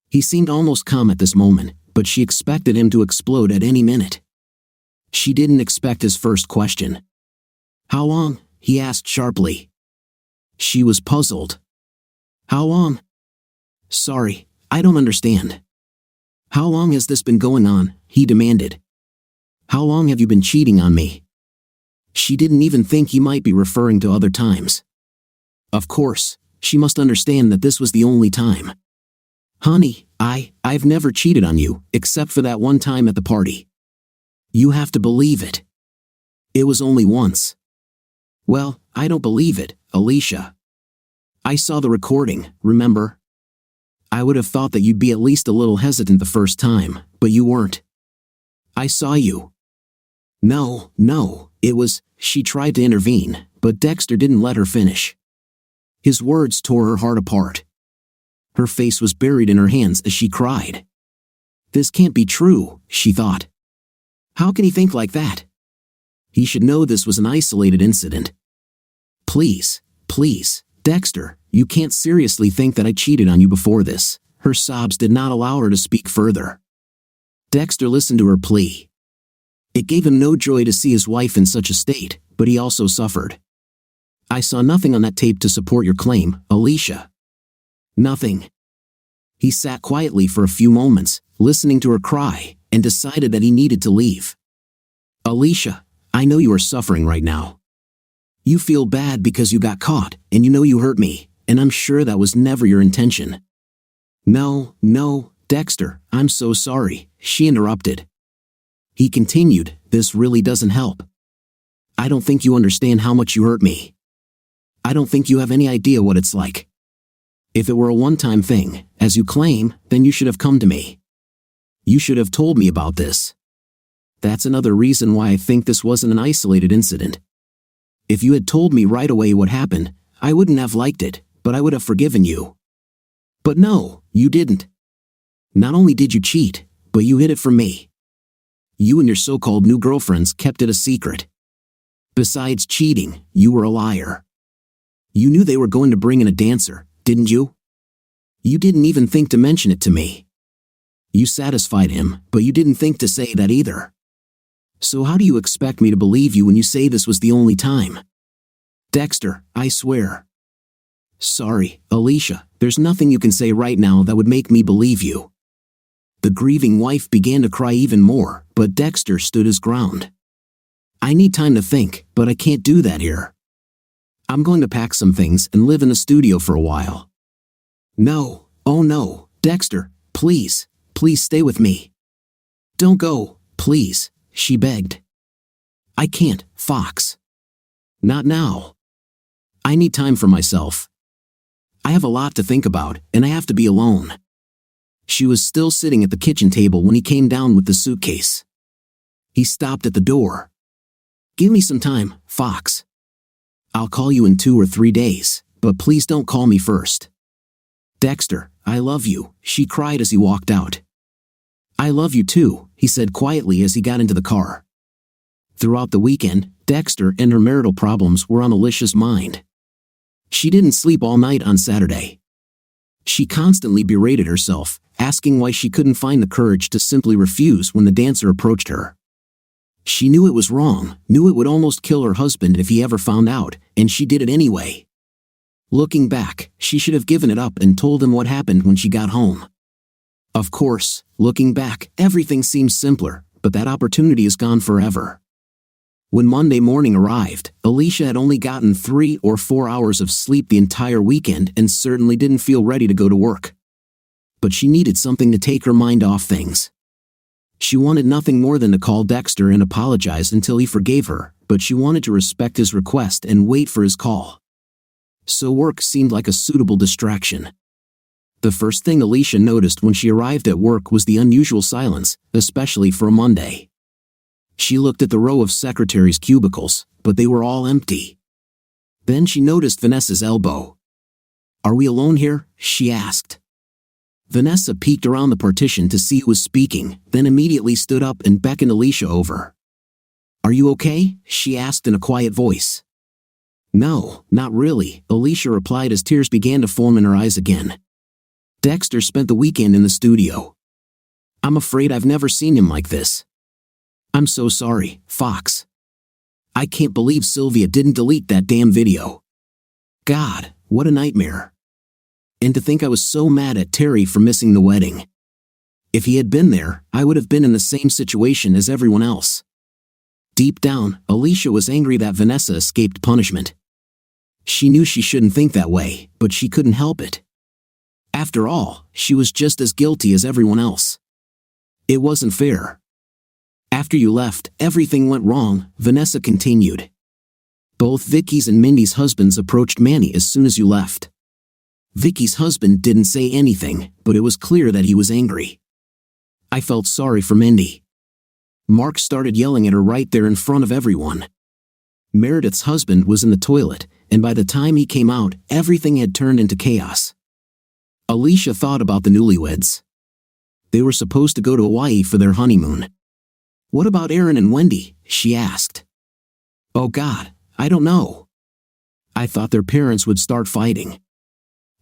He seemed almost calm at this moment, but she expected him to explode at any minute. She didn't expect his first question. "How long?" he asked sharply. She was puzzled. "How long?" "Sorry, I don't understand." "How long has this been going on?" he demanded. "How long have you been cheating on me?" She didn't even think he might be referring to other times. Of course, she must understand that this was the only time. "Honey, I've never cheated on you, except for that one time at the party." "You have to believe it." "It was only once." "Well, I don't believe it, Alicia. I saw the recording, remember? I would have thought that you'd be at least a little hesitant the first time, but you weren't. I saw you." No, it was," she tried to intervene, but Dexter didn't let her finish. His words tore her heart apart. Her face was buried in her hands as she cried. "This can't be true," she thought. "How can he think like that? He should know this was an isolated incident. Please, Dexter, you can't seriously think that I cheated on you before this." Her sobs did not allow her to speak further. Dexter listened to her plea. It gave him no joy to see his wife in such a state, but he also suffered. "I saw nothing on that tape to support your claim, Alicia. Nothing." He sat quietly for a few moments, listening to her cry, and decided that he needed to leave. "Alicia, I know you are suffering right now. You feel bad because you got caught, and you know you hurt me, and I'm sure that was never your intention." No, Dexter, I'm so sorry," she interrupted. He continued, "This really doesn't help. I don't think you understand how much you hurt me. I don't think you have any idea what it's like. If it were a one-time thing, as you claim, then you should have come to me. You should have told me about this. That's another reason why I think this wasn't an isolated incident. If you had told me right away what happened, I wouldn't have liked it, but I would have forgiven you. But no, you didn't. Not only did you cheat, but you hid it from me. You and your so-called new girlfriends kept it a secret. Besides cheating, you were a liar. You knew they were going to bring in a dancer, didn't you? You didn't even think to mention it to me. You satisfied him, but you didn't think to say that either. So how do you expect me to believe you when you say this was the only time? Dexter, I swear." "Sorry, Alicia, there's nothing you can say right now that would make me believe you." The grieving wife began to cry even more, but Dexter stood his ground. "I need time to think, but I can't do that here. I'm going to pack some things and live in the studio for a while." "No, oh no, Dexter, please stay with me. Don't go, please," she begged. "I can't, Fox. Not now. I need time for myself. I have a lot to think about, and I have to be alone." She was still sitting at the kitchen table when he came down with the suitcase. He stopped at the door. "Give me some time, Fox. I'll call you in 2 or 3 days, but please don't call me first." "Dexter, I love you," she cried as he walked out. "I love you too," he said quietly as he got into the car. Throughout the weekend, Dexter and her marital problems were on Alicia's mind. She didn't sleep all night on Saturday. She constantly berated herself, asking why she couldn't find the courage to simply refuse when the dancer approached her. She knew it was wrong, knew it would almost kill her husband if he ever found out, and she did it anyway. Looking back, she should have given it up and told him what happened when she got home. Of course, looking back, everything seems simpler, but that opportunity is gone forever. When Monday morning arrived, Alicia had only gotten 3 or 4 hours of sleep the entire weekend and certainly didn't feel ready to go to work. But she needed something to take her mind off things. She wanted nothing more than to call Dexter and apologize until he forgave her, but she wanted to respect his request and wait for his call. So work seemed like a suitable distraction. The first thing Alicia noticed when she arrived at work was the unusual silence, especially for a Monday. She looked at the row of secretaries' cubicles, but they were all empty. Then she noticed Vanessa's elbow. "Are we alone here?" she asked. Vanessa peeked around the partition to see who was speaking, then immediately stood up and beckoned Alicia over. "Are you okay?" she asked in a quiet voice. "No, not really," Alicia replied as tears began to form in her eyes again. "Dexter spent the weekend in the studio. I'm afraid I've never seen him like this. I'm so sorry, Fox. I can't believe Sylvia didn't delete that damn video. God, what a nightmare. And to think I was so mad at Terry for missing the wedding. If he had been there, I would have been in the same situation as everyone else." Deep down, Alicia was angry that Vanessa escaped punishment. She knew she shouldn't think that way, but she couldn't help it. After all, she was just as guilty as everyone else. It wasn't fair. "After you left, everything went wrong," Vanessa continued. "Both Vicky's and Mindy's husbands approached Manny as soon as you left. Vicky's husband didn't say anything, but it was clear that he was angry. I felt sorry for Mindy. Mark started yelling at her right there in front of everyone. Meredith's husband was in the toilet, and by the time he came out, everything had turned into chaos." Alicia thought about the newlyweds. They were supposed to go to Hawaii for their honeymoon. "What about Aaron and Wendy?" she asked. "Oh God, I don't know. I thought their parents would start fighting.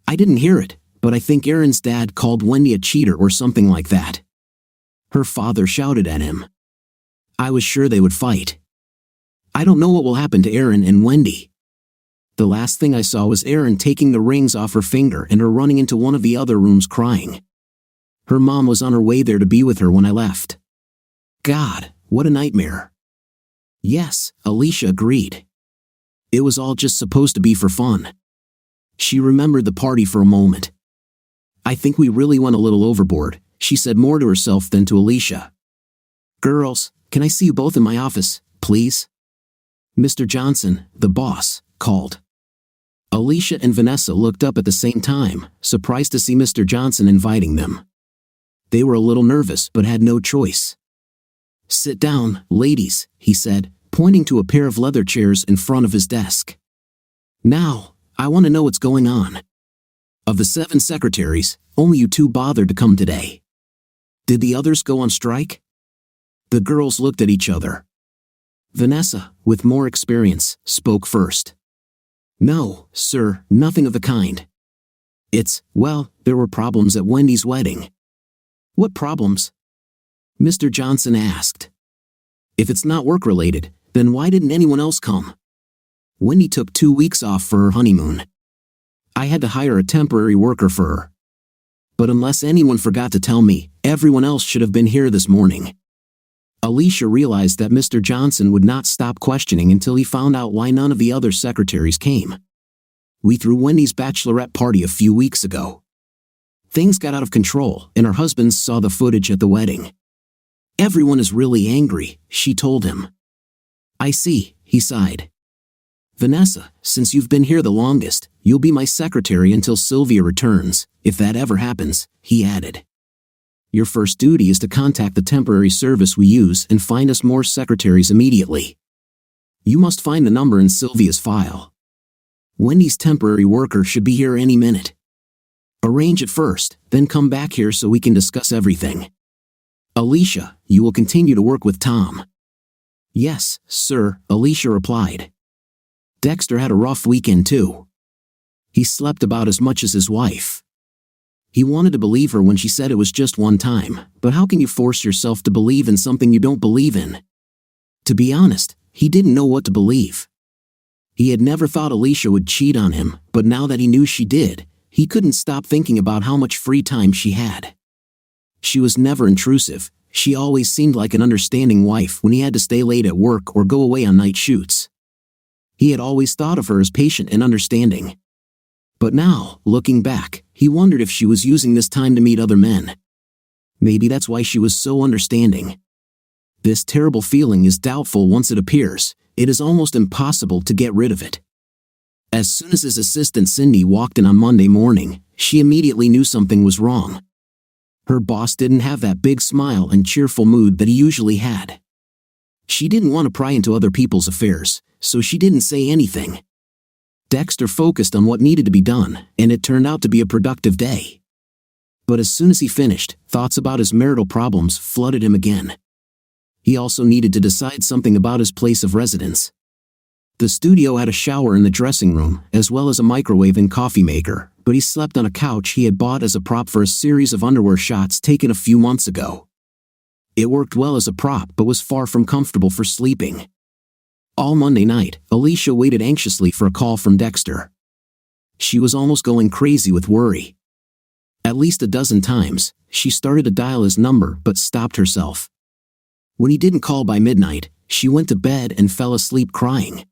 I didn't hear it, but I think Aaron's dad called Wendy a cheater or something like that. Her father shouted at him. I was sure they would fight. I don't know what will happen to Aaron and Wendy. The last thing I saw was Aaron taking the rings off her finger and her running into one of the other rooms crying. Her mom was on her way there to be with her when I left. God, what a nightmare." Yes, Alicia agreed. It was all just supposed to be for fun. She remembered the party for a moment. "I think we really went a little overboard," she said more to herself than to Alicia. "Girls, can I see you both in my office, please?" Mr. Johnson, the boss, called. Alicia and Vanessa looked up at the same time, surprised to see Mr. Johnson inviting them. They were a little nervous but had no choice. "Sit down, ladies," he said, pointing to a pair of leather chairs in front of his desk. "Now, I want to know what's going on. Of the 7 secretaries, only you 2 bothered to come today. Did the others go on strike?" The girls looked at each other. Vanessa, with more experience, spoke first. "No, sir, nothing of the kind. Well, there were problems at Wendy's wedding." "What problems?" Mr. Johnson asked. "If it's not work-related, then why didn't anyone else come? Wendy took 2 weeks off for her honeymoon. I had to hire a temporary worker for her. But unless anyone forgot to tell me, everyone else should have been here this morning." Alicia realized that Mr. Johnson would not stop questioning until he found out why none of the other secretaries came. "We threw Wendy's bachelorette party a few weeks ago. Things got out of control, and her husbands saw the footage at the wedding. Everyone is really angry," she told him. "I see," he sighed. "Vanessa, since you've been here the longest, you'll be my secretary until Sylvia returns, if that ever happens," he added. "Your first duty is to contact the temporary service we use and find us more secretaries immediately. You must find the number in Sylvia's file. Wendy's temporary worker should be here any minute. Arrange it first, then come back here so we can discuss everything. Alicia, you will continue to work with Tom." "Yes, sir," Alicia replied. Dexter had a rough weekend too. He slept about as much as his wife. He wanted to believe her when she said it was just one time, but how can you force yourself to believe in something you don't believe in? To be honest, he didn't know what to believe. He had never thought Alicia would cheat on him, but now that he knew she did, he couldn't stop thinking about how much free time she had. She was never intrusive. She always seemed like an understanding wife when he had to stay late at work or go away on night shoots. He had always thought of her as patient and understanding. But now, looking back, he wondered if she was using this time to meet other men. Maybe that's why she was so understanding. This terrible feeling is doubtful once it appears. It is almost impossible to get rid of it. As soon as his assistant Cindy walked in on Monday morning, she immediately knew something was wrong. Her boss didn't have that big smile and cheerful mood that he usually had. She didn't want to pry into other people's affairs, so she didn't say anything. Dexter focused on what needed to be done, and it turned out to be a productive day. But as soon as he finished, thoughts about his marital problems flooded him again. He also needed to decide something about his place of residence. The studio had a shower in the dressing room, as well as a microwave and coffee maker, but he slept on a couch he had bought as a prop for a series of underwear shots taken a few months ago. It worked well as a prop but was far from comfortable for sleeping. All Monday night, Alicia waited anxiously for a call from Dexter. She was almost going crazy with worry. At least a dozen times, she started to dial his number but stopped herself. When he didn't call by midnight, she went to bed and fell asleep crying.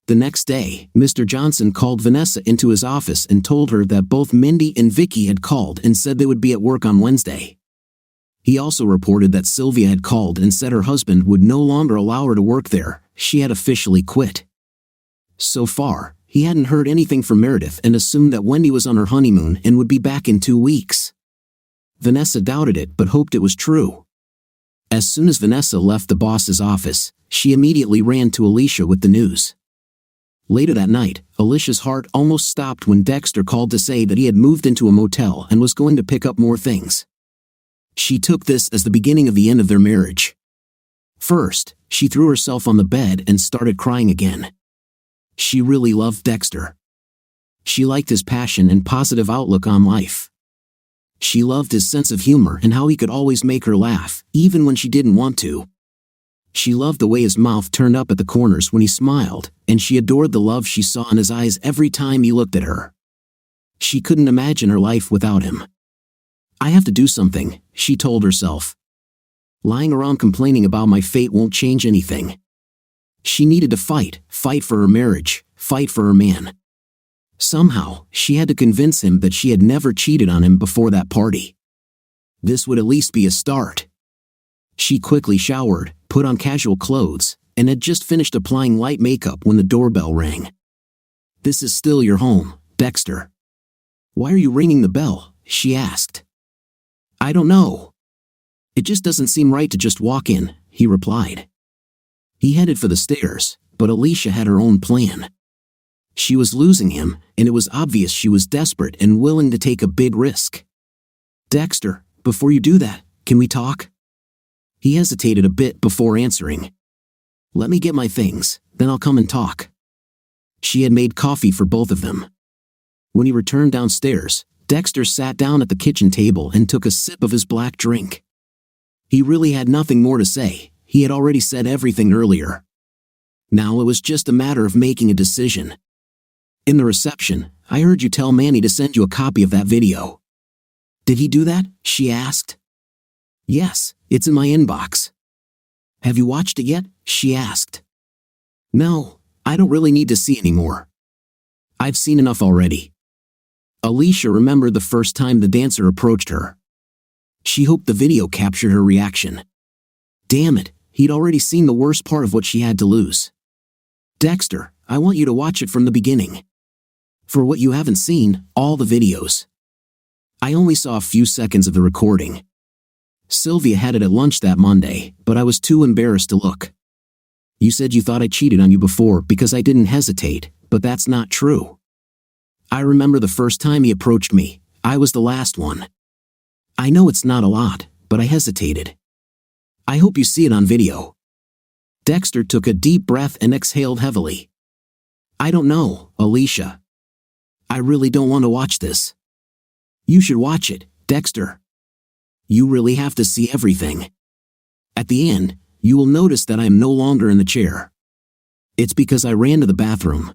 The next day, Mr. Johnson called Vanessa into his office and told her that both Mindy and Vicky had called and said they would be at work on Wednesday. He also reported that Sylvia had called and said her husband would no longer allow her to work there. She had officially quit. So far, he hadn't heard anything from Meredith and assumed that Wendy was on her honeymoon and would be back in 2 weeks. Vanessa doubted it but hoped it was true. As soon as Vanessa left the boss's office, she immediately ran to Alicia with the news. Later that night, Alicia's heart almost stopped when Dexter called to say that he had moved into a motel and was going to pick up more things. She took this as the beginning of the end of their marriage. First, she threw herself on the bed and started crying again. She really loved Dexter. She liked his passion and positive outlook on life. She loved his sense of humor and how he could always make her laugh, even when she didn't want to. She loved the way his mouth turned up at the corners when he smiled, and she adored the love she saw in his eyes every time he looked at her. She couldn't imagine her life without him. I have to do something, she told herself. Lying around complaining about my fate won't change anything. She needed to fight for her marriage, fight for her man. Somehow, she had to convince him that she had never cheated on him before that party. This would at least be a start. She quickly showered, put on casual clothes, and had just finished applying light makeup when the doorbell rang. "This is still your home, Dexter." "Why are you ringing the bell?" she asked. "I don't know. It just doesn't seem right to just walk in," he replied. He headed for the stairs, but Alicia had her own plan. She was losing him, and it was obvious she was desperate and willing to take a big risk. "Dexter, before you do that, can we talk?" He hesitated a bit before answering. "Let me get my things, then I'll come and talk." She had made coffee for both of them. When he returned downstairs, Dexter sat down at the kitchen table and took a sip of his black drink. He really had nothing more to say. He had already said everything earlier. Now it was just a matter of making a decision. "In the reception, I heard you tell Manny to send you a copy of that video." "Did he do that?" she asked. "Yes, it's in my inbox." "Have you watched it yet?" she asked. "No, I don't really need to see any more. I've seen enough already." Alicia remembered the first time the dancer approached her. She hoped the video captured her reaction. Damn it, he'd already seen the worst part of what she had to lose. "Dexter, I want you to watch it from the beginning. For what you haven't seen, all the videos." "I only saw a few seconds of the recording. Sylvia had it at lunch that Monday, but I was too embarrassed to look. You said you thought I cheated on you before because I didn't hesitate, but that's not true. I remember the first time he approached me. I was the last one. I know it's not a lot, but I hesitated. I hope you see it on video." Dexter took a deep breath and exhaled heavily. "I don't know, Alicia. I really don't want to watch this." "You should watch it, Dexter. You really have to see everything. At the end, you will notice that I am no longer in the chair." It's because I ran to the bathroom.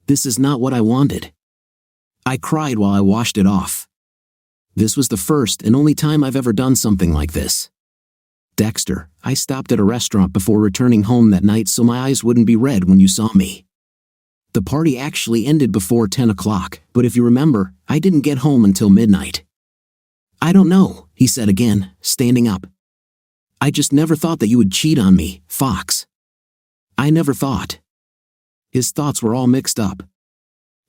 This is not what I wanted. I cried while I washed it off. This was the first and only time I've ever done something like this. Dexter, I stopped at a restaurant before returning home that night so my eyes wouldn't be red when you saw me. The party actually ended before 10 o'clock, but if you remember, I didn't get home until midnight. I don't know, he said again, standing up. I just never thought that you would cheat on me, Fox. I never thought. His thoughts were all mixed up.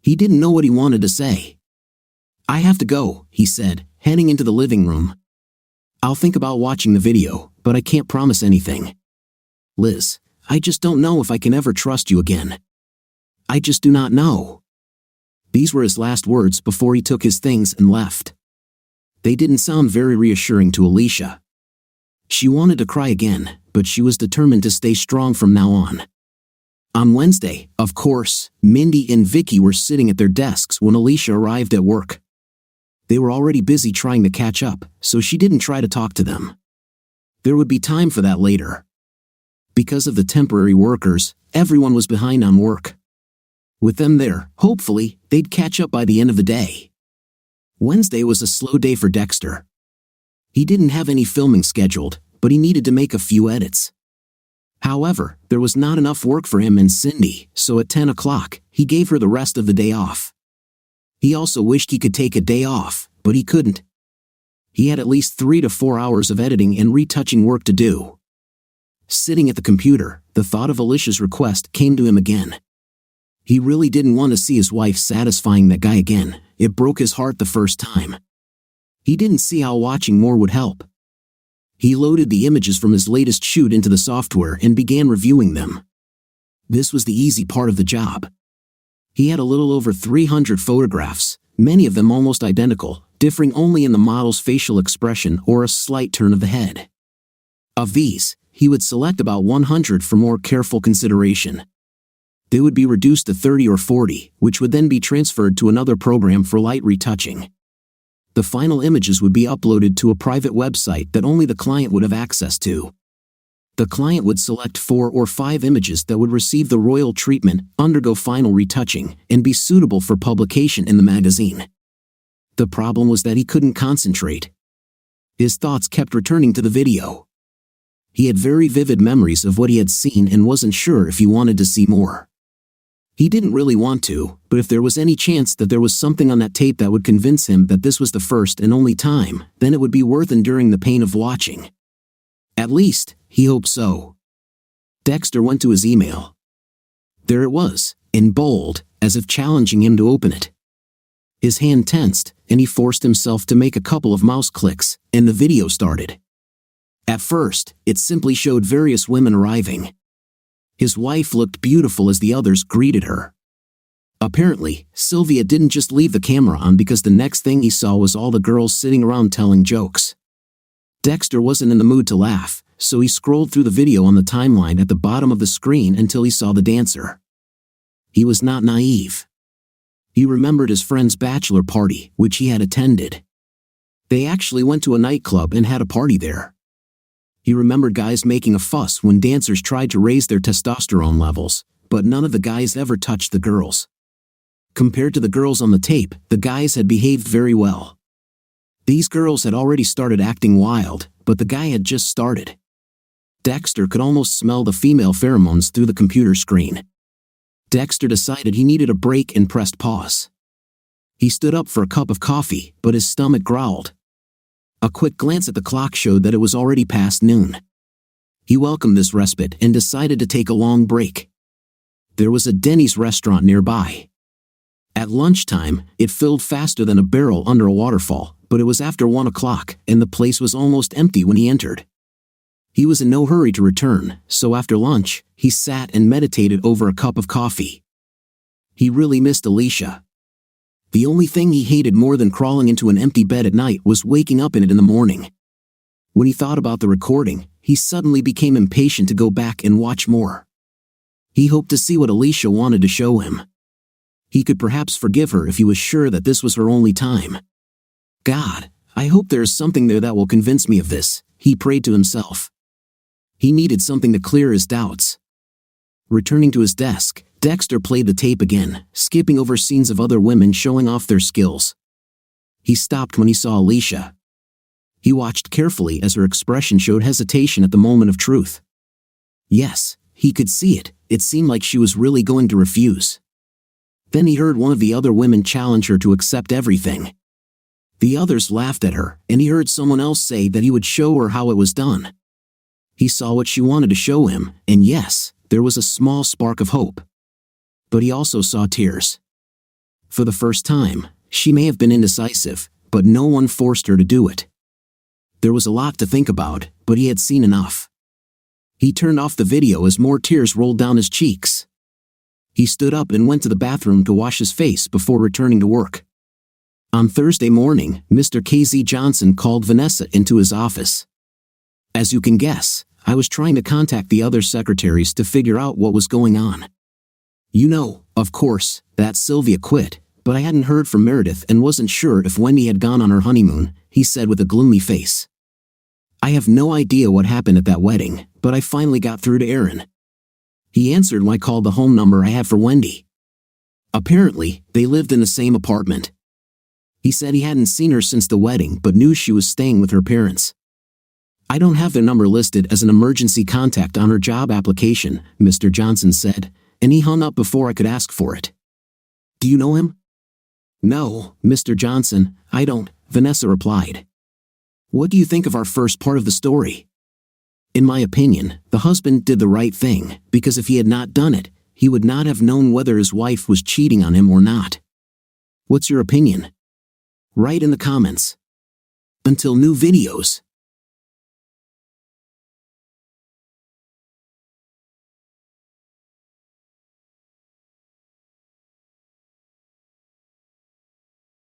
He didn't know what he wanted to say. I have to go, he said, heading into the living room. I'll think about watching the video, but I can't promise anything. Liz, I just don't know if I can ever trust you again. I just do not know. These were his last words before he took his things and left. They didn't sound very reassuring to Alicia. She wanted to cry again, but she was determined to stay strong from now on. On Wednesday, of course, Mindy and Vicky were sitting at their desks when Alicia arrived at work. They were already busy trying to catch up, so she didn't try to talk to them. There would be time for that later. Because of the temporary workers, everyone was behind on work. With them there, hopefully, they'd catch up by the end of the day. Wednesday was a slow day for Dexter. He didn't have any filming scheduled, but he needed to make a few edits. However, there was not enough work for him and Cindy, so at 10 o'clock, he gave her the rest of the day off. He also wished he could take a day off, but he couldn't. He had at least 3 to 4 hours of editing and retouching work to do. Sitting at the computer, the thought of Alicia's request came to him again. He really didn't want to see his wife satisfying that guy again. It broke his heart the first time. He didn't see how watching more would help. He loaded the images from his latest shoot into the software and began reviewing them. This was the easy part of the job. He had a little over 300 photographs, many of them almost identical, differing only in the model's facial expression or a slight turn of the head. Of these, he would select about 100 for more careful consideration. They would be reduced to 30 or 40, which would then be transferred to another program for light retouching. The final images would be uploaded to a private website that only the client would have access to. The client would select 4 or 5 images that would receive the royal treatment, undergo final retouching, and be suitable for publication in the magazine. The problem was that he couldn't concentrate. His thoughts kept returning to the video. He had very vivid memories of what he had seen and wasn't sure if he wanted to see more. He didn't really want to, but if there was any chance that there was something on that tape that would convince him that this was the first and only time, then it would be worth enduring the pain of watching. At least, he hoped so. Dexter went to his email. There it was, in bold, as if challenging him to open it. His hand tensed, and he forced himself to make a couple of mouse clicks, and the video started. At first, it simply showed various women arriving. His wife looked beautiful as the others greeted her. Apparently, Sylvia didn't just leave the camera on because the next thing he saw was all the girls sitting around telling jokes. Dexter wasn't in the mood to laugh, so he scrolled through the video on the timeline at the bottom of the screen until he saw the dancer. He was not naive. He remembered his friend's bachelor party, which he had attended. They actually went to a nightclub and had a party there. He remembered guys making a fuss when dancers tried to raise their testosterone levels, but none of the guys ever touched the girls. Compared to the girls on the tape, the guys had behaved very well. These girls had already started acting wild, but the guy had just started. Dexter could almost smell the female pheromones through the computer screen. Dexter decided he needed a break and pressed pause. He stood up for a cup of coffee, but his stomach growled. A quick glance at the clock showed that it was already past noon. He welcomed this respite and decided to take a long break. There was a Denny's restaurant nearby. At lunchtime, it filled faster than a barrel under a waterfall, but it was after 1 o'clock, and the place was almost empty when he entered. He was in no hurry to return, so after lunch, he sat and meditated over a cup of coffee. He really missed Alicia. The only thing he hated more than crawling into an empty bed at night was waking up in it in the morning. When he thought about the recording, he suddenly became impatient to go back and watch more. He hoped to see what Alicia wanted to show him. He could perhaps forgive her if he was sure that this was her only time. God, I hope there is something there that will convince me of this, he prayed to himself. He needed something to clear his doubts. Returning to his desk, Dexter played the tape again, skipping over scenes of other women showing off their skills. He stopped when he saw Alicia. He watched carefully as her expression showed hesitation at the moment of truth. Yes, he could see it. It seemed like she was really going to refuse. Then he heard one of the other women challenge her to accept everything. The others laughed at her, and he heard someone else say that he would show her how it was done. He saw what she wanted to show him, and yes, there was a small spark of hope. But he also saw tears. For the first time, she may have been indecisive, but no one forced her to do it. There was a lot to think about, but he had seen enough. He turned off the video as more tears rolled down his cheeks. He stood up and went to the bathroom to wash his face before returning to work. On Thursday morning, Mr. KZ Johnson called Vanessa into his office. As you can guess, I was trying to contact the other secretaries to figure out what was going on. You know, of course, that Sylvia quit, but I hadn't heard from Meredith and wasn't sure if Wendy had gone on her honeymoon, he said with a gloomy face. I have no idea what happened at that wedding, but I finally got through to Aaron. He answered when I called the home number I had for Wendy. Apparently, they lived in the same apartment. He said he hadn't seen her since the wedding but knew she was staying with her parents. I don't have their number listed as an emergency contact on her job application, Mr. Johnson said, and he hung up before I could ask for it. Do you know him? No, Mr. Johnson, I don't, Vanessa replied. What do you think of our first part of the story? In my opinion, the husband did the right thing, because if he had not done it, he would not have known whether his wife was cheating on him or not. What's your opinion? Write in the comments. Until new videos.